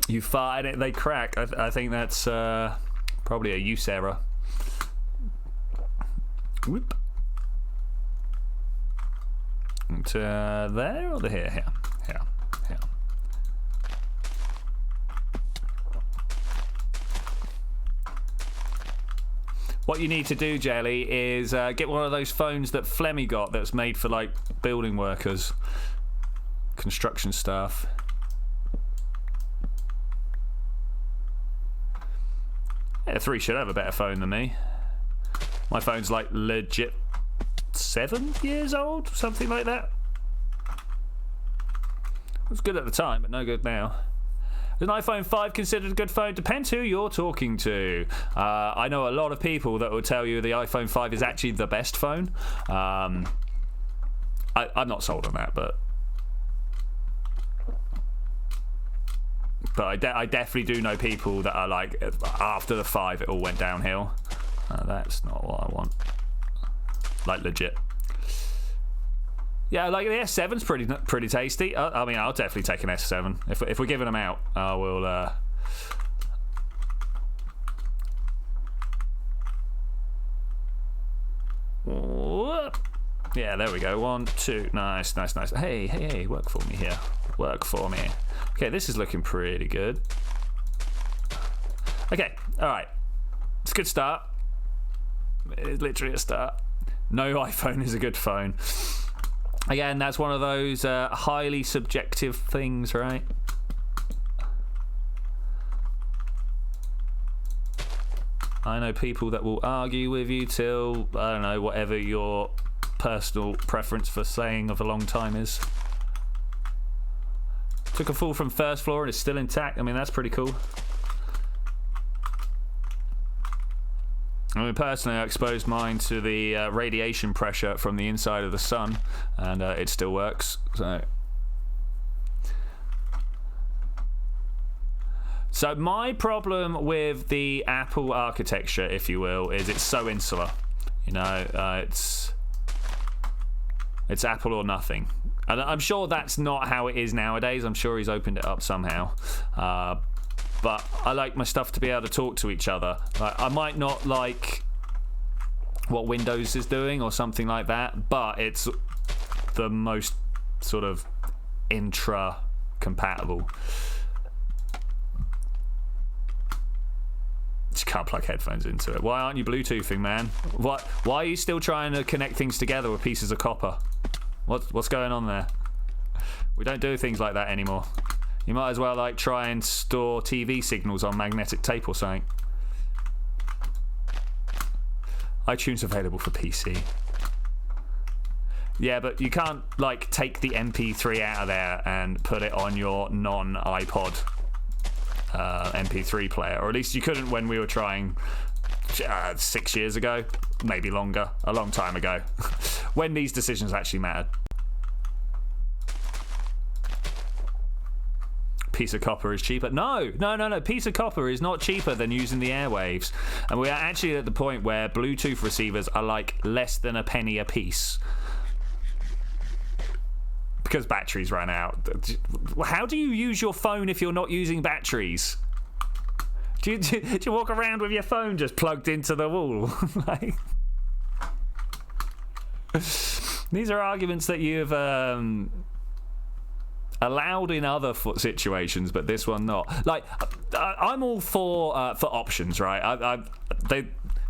You fart in it, they crack. I think that's probably a use error. Whoop. To there or here? Here. What you need to do, Jelly, is get one of those phones that Flemmy got that's made for like building workers, construction staff. Yeah, 3 should have a better phone than me. My phone's like legit 7 years old, something like that. It was good at the time, but no good now. Is an iPhone 5 considered a good phone? Depends who you're talking to. I know a lot of people that will tell you the iPhone 5 is actually the best phone. I'm not sold on that, but I definitely do know people that are like, after the 5 it all went downhill. That's not what I want. Like legit. Yeah, like the S7's pretty tasty. I mean, I'll definitely take an S7 if we're giving them out. I will. Yeah, there we go. 1, 2, nice. Hey, work for me here. Work for me. Okay, this is looking pretty good. Okay, all right. It's a good start. It's literally a start. No iPhone is a good phone. Again, that's one of those highly subjective things, right? I know people that will argue with you till, I don't know, whatever your personal preference for saying of a long time is. Took a fall from first floor and it's still intact. I mean, that's pretty cool. I mean, personally, I exposed mine to the radiation pressure from the inside of the sun, and it still works. So my problem with the Apple architecture, if you will, is it's so insular. You know, it's Apple or nothing. And I'm sure that's not how it is nowadays. I'm sure he's opened it up somehow. But I like my stuff to be able to talk to each other. Like, I might not like what Windows is doing or something like that, but it's the most sort of intra-compatible. Just can't plug headphones into it. Why aren't you Bluetoothing, man? Why are you still trying to connect things together with pieces of copper? What's going on there? We don't do things like that anymore. You might as well like try and store TV signals on magnetic tape or something. iTunes available for PC. Yeah, but you can't like take the MP3 out of there and put it on your non-iPod MP3 player, or at least you couldn't when we were trying 6 years ago, maybe longer, a long time ago, when these decisions actually mattered. Piece of copper is cheaper. No. Piece of copper is not cheaper than using the airwaves. And we are actually at the point where Bluetooth receivers are like less than a penny a piece. Because batteries ran out. How do you use your phone if you're not using batteries? Do you walk around with your phone just plugged into the wall? Like, these are arguments that you've allowed in other situations, but this one not. Like, I'm all for options, right?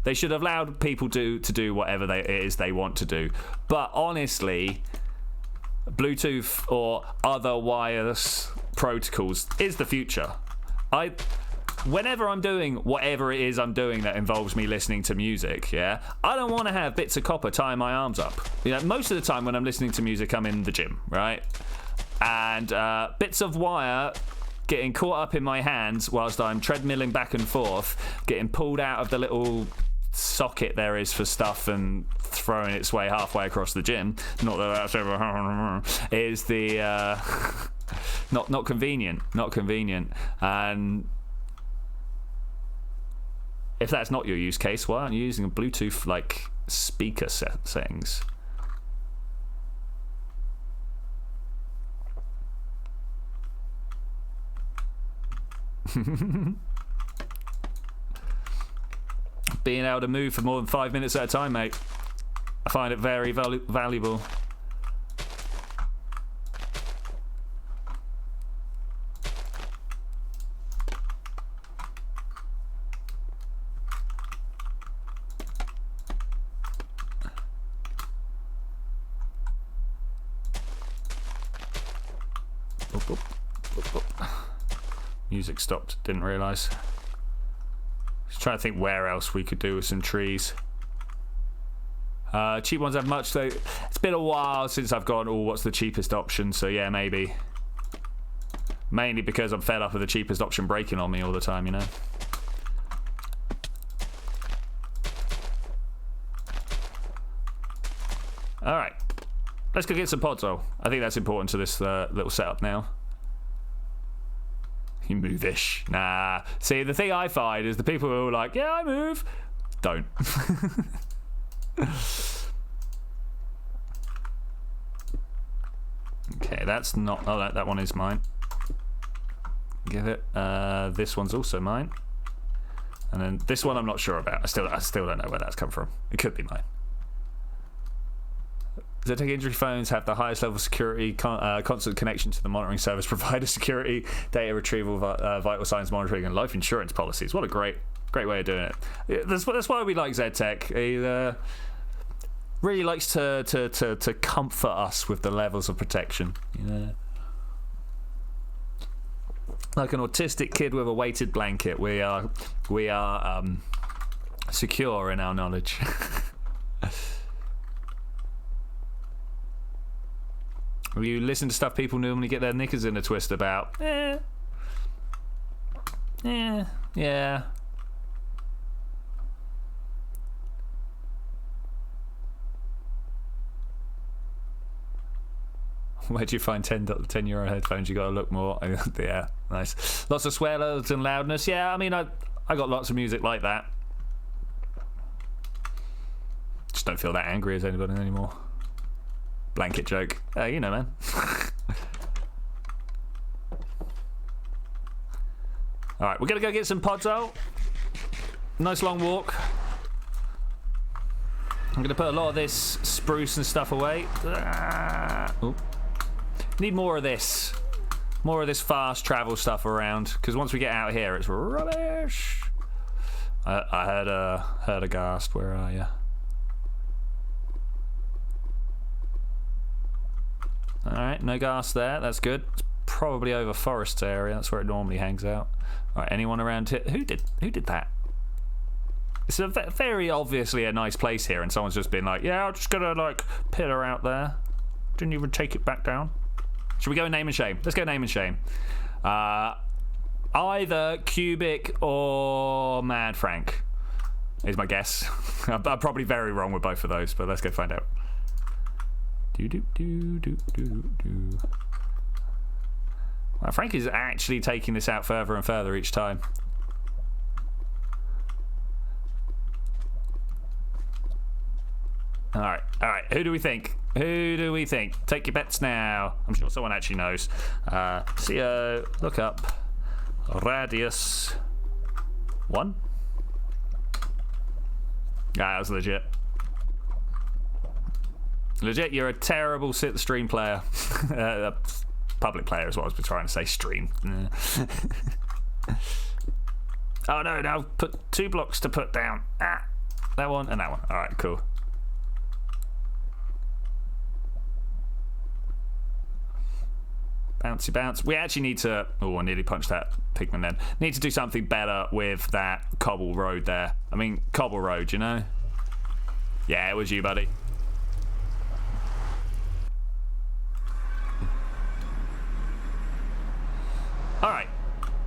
They should have allowed people to do whatever it is they want to do. But honestly, Bluetooth or other wireless protocols is the future. Whenever I'm doing whatever it is I'm doing that involves me listening to music, yeah, I don't want to have bits of copper tying my arms up. You know, most of the time when I'm listening to music, I'm in the gym, right? And bits of wire getting caught up in my hands whilst I'm treadmilling back and forth, getting pulled out of the little socket there is for stuff and throwing its way halfway across the gym. Not that that's ever is the not convenient, and if that's not your use case, why aren't you using a Bluetooth like speaker settings? Being able to move for more than 5 minutes at a time, mate. I find it very valuable. Music stopped, didn't realise. Just trying to think where else we could do with some trees. Cheap ones have much, though. It's been a while since I've gone, oh, what's the cheapest option? So yeah, maybe. Mainly because I'm fed up with the cheapest option breaking on me all the time, you know. Alright. Let's go get some pods, though. I think that's important to this little setup now. You move-ish. Nah. See, the thing I find is the people who are like, yeah, I move, don't. Okay, that's not... Oh, that one is mine. Give it. This one's also mine. And then this one I'm not sure about. I still don't know where that's come from. It could be mine. ZTEC injury phones have the highest level of security, constant connection to the monitoring service provider, security, data retrieval, vital signs monitoring, and life insurance policies. What a great way of doing it. That's why we like ZTEC. He really likes to comfort us with the levels of protection. You know, like an autistic kid with a weighted blanket. We are secure in our knowledge. You listen to stuff people normally get their knickers in a twist about. Yeah. Where do you find €10 headphones? You gotta look more. Yeah, nice. Lots of swear words and loudness. Yeah, I mean, I got lots of music like that. Just don't feel that angry as anybody anymore. Blanket joke. You know, man. Alright, we're gonna go get some pods out. Nice long walk. I'm gonna put a lot of this spruce and stuff away. Need more of this. More of this fast travel stuff around. Because once we get out here, it's rubbish. I heard a gasp. Where are you? Alright, no gas there, that's good. It's probably over forest area, that's where it normally hangs out. Alright, anyone around here? Who did that? It's a very obviously a nice place here, and someone's just been like, yeah, I'm just gonna like pillar out there. Didn't even take it back down. Should we go name and shame? Let's go name and shame. Either Cubic or Mad Frank is my guess. I'm probably very wrong with both of those, but let's go find out. Well, Frank is actually taking this out further and further each time. Alright, who do we think? Take your bets now. I'm sure someone actually knows. CO, look up. Radius 1. That was legit. Legit, you're a terrible stream player. Public player is what I was trying to say. Stream. Oh no, now put 2 blocks to put down. That one and that one. Alright, cool. Bouncy bounce. We actually need to... Oh, I nearly punched that pigman then. Need to do something better with that cobble road there. I mean, cobble road, you know? Yeah, it was you, buddy. Alright,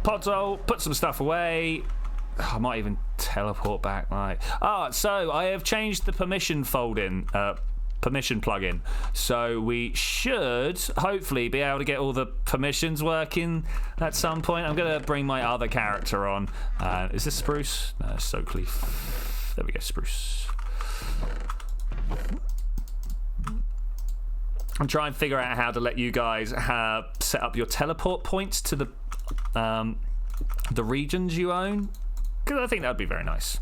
Podzol, put some stuff away. I might even teleport back, like... Oh, so I have changed the permission folding permission plugin. So we should hopefully be able to get all the permissions working at some point. I'm going to bring my other character on. Is this Spruce? No, it's Soakleaf. There we go, Spruce. I'm trying to figure out how to let you guys set up your teleport points to the regions you own, because I think that would be very nice.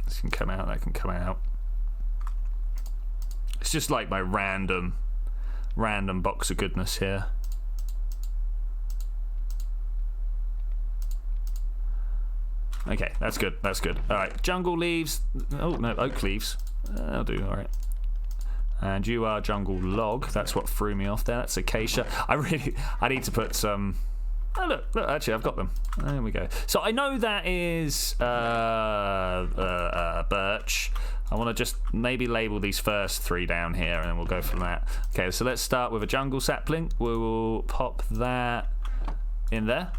This can come out, that can come out. It's just like my random box of goodness here. Okay, that's good, that's good. All right, jungle leaves. Oh no, oak leaves. That'll do. All right. And you are jungle log. That's what threw me off there. That's acacia. I need to put some. Oh look, actually I've got them. There we go. So I know that is birch. I want to just maybe label these first 3 down here, and then we'll go from that. Okay, so let's start with a jungle sapling. We will pop that in there.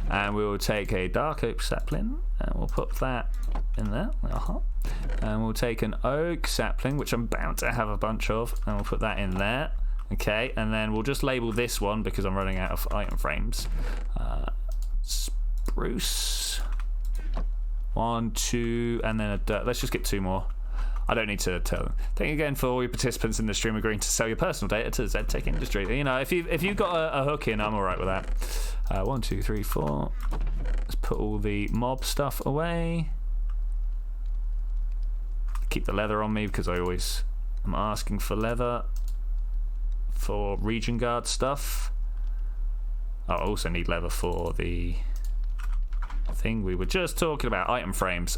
And we will take a dark oak sapling, and we'll put that in there. And we'll take an oak sapling, which I'm bound to have a bunch of, and we'll put that in there. Okay, and then we'll just label this one because I'm running out of item frames. Spruce. 1, 2, and then a dirt. Let's just get 2 more. I don't need to tell them. Thank you again for all your participants in the stream agreeing to sell your personal data to ZTech Industry. You know, if you've got a hook in, I'm all right with that. 1, 2, 3, 4. Let's put all the mob stuff away. Keep the leather on me because I always am asking for leather for region guard stuff. I also need leather for the thing we were just talking about. Item frames.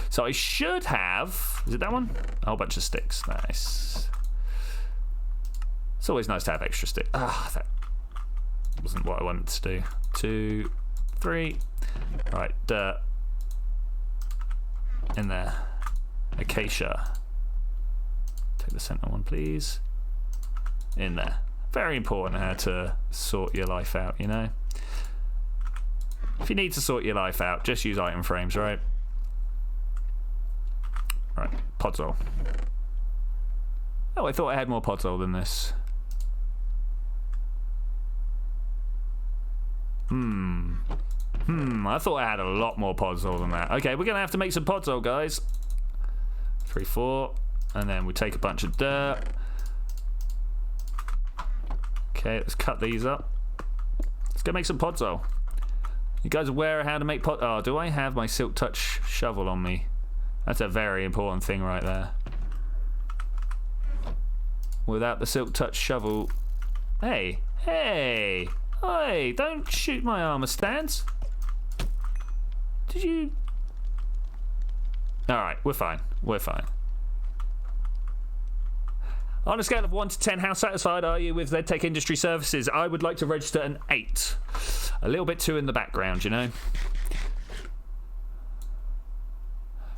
So I should have, is it that one? A whole bunch of sticks. Nice. It's always nice to have extra sticks. That wasn't what I wanted to do. 2, 3. Right, dirt in there. Acacia. Take the center one, please. In there. Very important how to sort your life out, you know. If you need to sort your life out, just use item frames, right? Right, podzol. Oh, I thought I had more podzol than this. I thought I had a lot more podzol than that. Okay, we're gonna have to make some podzol, guys. 3, 4, and then we take a bunch of dirt. Okay, let's cut these up. Let's go make some podzol. You guys aware of how to make pot? Oh, do I have my silk touch shovel on me? That's a very important thing right there. Without the silk touch shovel... Hey! Don't shoot my armor stands! Did you... Alright, we're fine. On a scale of 1 to 10, how satisfied are you with ZTech Industry Services? I would like to register an 8. A little bit too in the background, you know?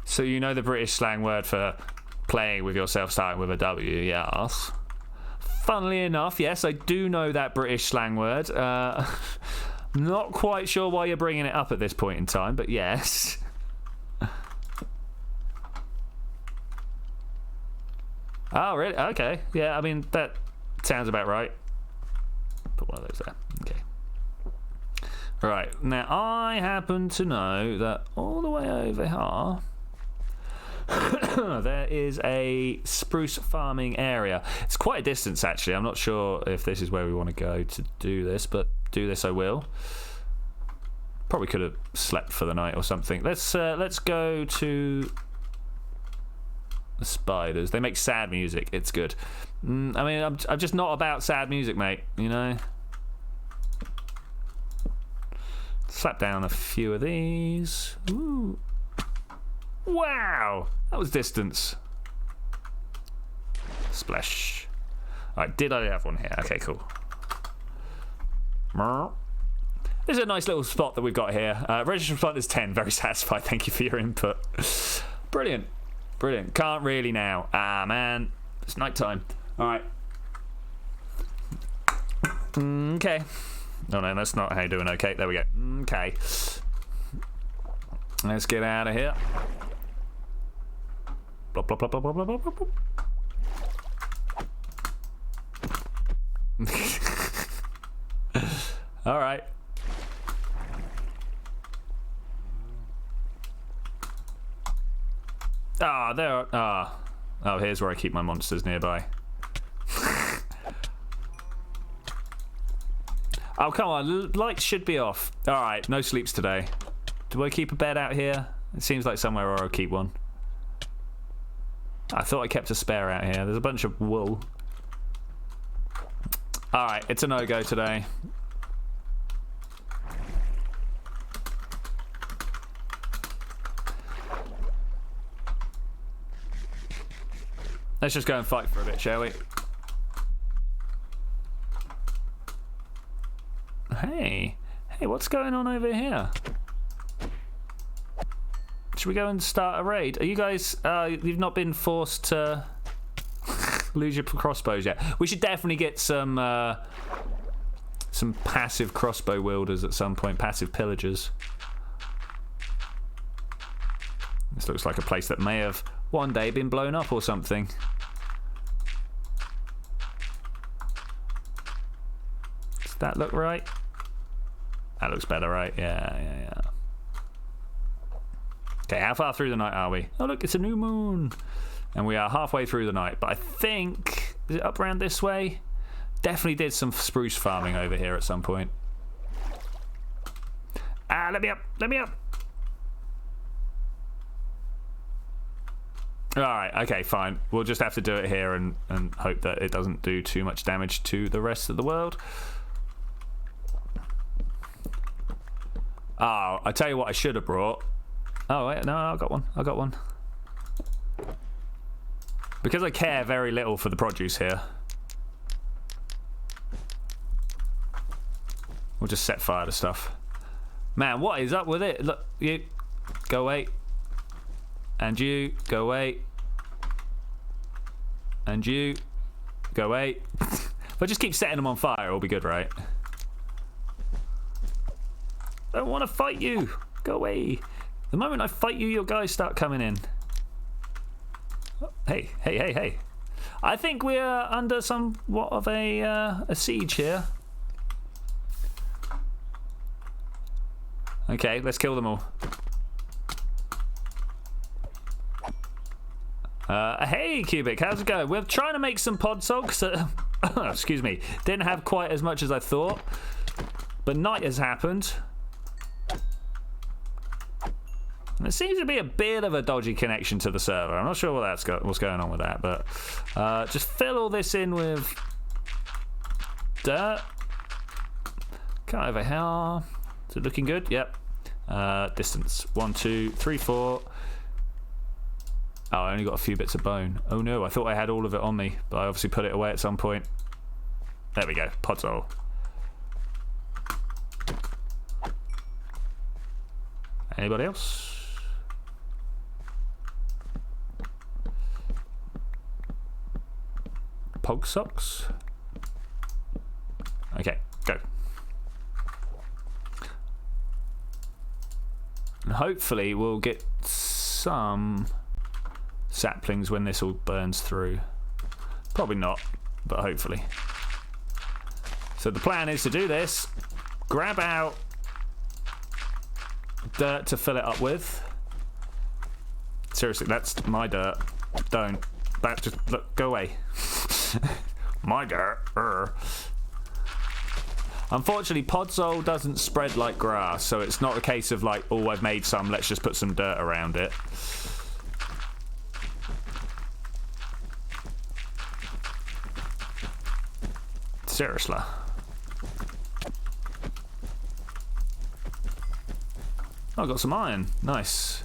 So you know the British slang word for playing with yourself starting with a W, yes. Funnily enough, yes, I do know that British slang word. Not quite sure why you're bringing it up at this point in time, but yes. Oh, really? Okay. Yeah, I mean, that sounds about right. Put one of those there. Okay. Right. Now, I happen to know that all the way over here, there is a spruce farming area. It's quite a distance, actually. I'm not sure if this is where we want to go to do this, but do this I will. Probably could have slept for the night or something. Let's go to... the spiders. They make sad music. It's good. I mean, I'm just not about sad music, mate. You know. Slap down a few of these. Ooh. Wow, that was distance. Splash. All right, did I have one here? Okay, cool. This is a nice little spot that we've got here. Register spot is 10. Very satisfied. Thank you for your input. Brilliant. Brilliant. Can't really now. Ah, man. It's night time. All right. Okay. Oh, no, that's not how you're doing. Okay, there we go. Okay. Let's get out of here. Blop, blop, blop, blop, blop, blop, blop, blop. All right. Ah, there are... Ah. Oh, here's where I keep my monsters nearby. Oh, come on. Lights should be off. All right, no sleeps today. Do I keep a bed out here? It seems like somewhere where I'll keep one. I thought I kept a spare out here. There's a bunch of wool. All right, it's a no-go today. Let's just go and fight for a bit, shall we? Hey, what's going on over here? Should we go and start a raid? Are you guys, you've not been forced to lose your crossbows yet? We should definitely get some passive crossbow wielders at some point, passive pillagers. This looks like a place that may have one day been blown up or something. Does that look right? That looks better, right? Yeah. Okay, how far through the night are we? Oh, look, it's a new moon. And we are halfway through the night. But I think... Is it up around this way? Definitely did some spruce farming over here at some point. Ah, let me up. Alright, okay, fine. We'll just have to do it here and hope that it doesn't do too much damage to the rest of the world. Oh, I tell you what I should have brought. Oh, wait, no, I got one. Because I care very little for the produce here. We'll just set fire to stuff. Man, what is up with it? Look, you, go away. And you, go away. And you, go away. If I just keep setting them on fire, it'll be good, right? I don't want to fight you. Go away. The moment I fight you, your guys start coming in. Hey. I think we're under somewhat of a siege here. Okay, let's kill them all. Hey, Cubic, how's it going? We're trying to make some pod sogs. Excuse me. Didn't have quite as much as I thought. But night has happened. And there seems to be a bit of a dodgy connection to the server. I'm not sure what's going on with that, but just fill all this in with dirt. Come over here. Is it looking good? Yep. Distance 1, 2, 3, 4. Oh, I only got a few bits of bone. Oh no, I thought I had all of it on me, but I obviously put it away at some point. There we go. Podzol. Anybody else? Pog socks. Okay, go. And hopefully we'll get some saplings when this all burns through. Probably not, but hopefully. So the plan is to do this, grab out dirt to fill it up with. Seriously, that's my dirt. Don't. That just, look, go away. My dirt. Unfortunately, podzol doesn't spread like grass, so it's not a case of like, oh, I've made some, let's just put some dirt around it. Seriously. Oh, I got some iron. Nice.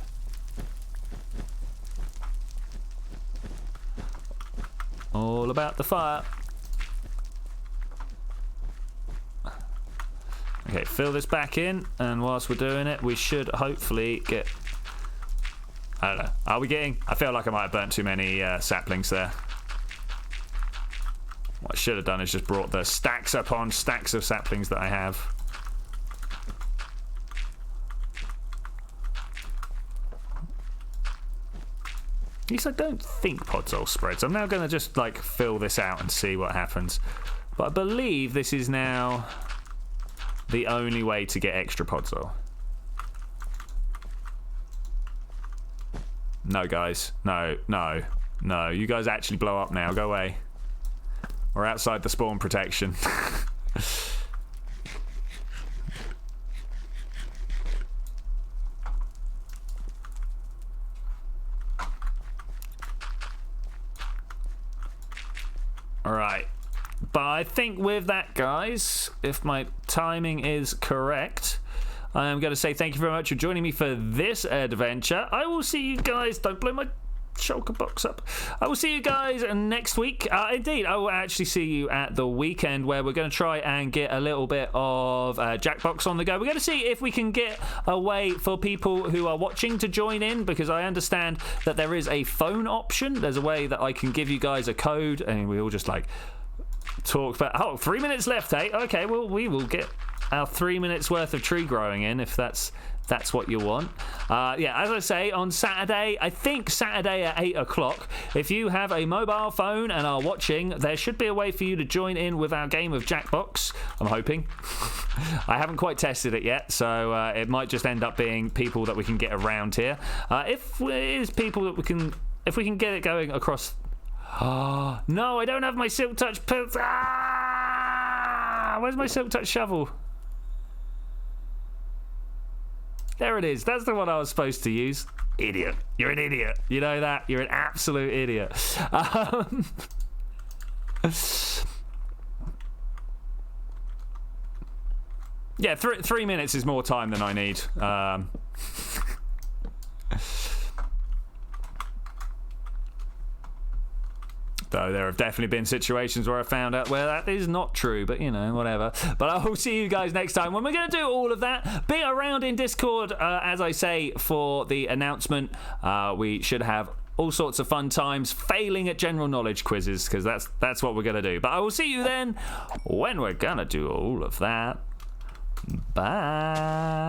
All about the fire. Okay, fill this back in, and whilst we're doing it, we should hopefully get... I don't know. Are we getting... I feel like I might have burnt too many saplings there. What I should have done is just brought the stacks upon stacks of saplings that I have. At least I don't think podzol spreads. I'm now going to just like fill this out and see what happens. But I believe this is now the only way to get extra podzol. No, guys. No, no, no. You guys actually blow up now. Go away. We're outside the spawn protection. Alright. But I think with that, guys, if my timing is correct, I am going to say thank you very much for joining me for this adventure. I will see you guys. Don't blow my shulker box up. I will see you guys next week. Indeed, I will actually see you at the weekend where we're going to try and get a little bit of Jackbox on the go. We're going to see if we can get a way for people who are watching to join in, because I understand that there is a phone option. There's a way that I can give you guys a code and we all just like talk. But 3 minutes left, eh? Okay, well, we will get our 3 minutes worth of tree growing in if that's what you want. Yeah, as I say, on Saturday, I think Saturday at 8 o'clock, if you have a mobile phone and are watching, there should be a way for you to join in with our game of Jackbox. I'm hoping. I haven't quite tested it yet, so it might just end up being people that we can get around here. If it is people that if we can get it going across. Oh, no, I don't have my Silk Touch. Where's my Silk Touch shovel? There it is. That's the one I was supposed to use. Idiot. You're an idiot. You know that? You're an absolute idiot. Yeah, 3 minutes is more time than I need. Though there have definitely been situations where I found out where that is not true, but you know, whatever. But I will see you guys next time when we're going to do all of that. Be around in Discord, as I say, for the announcement. We should have all sorts of fun times failing at general knowledge quizzes, because that's what we're going to do. But I will see you then when we're going to do all of that. Bye.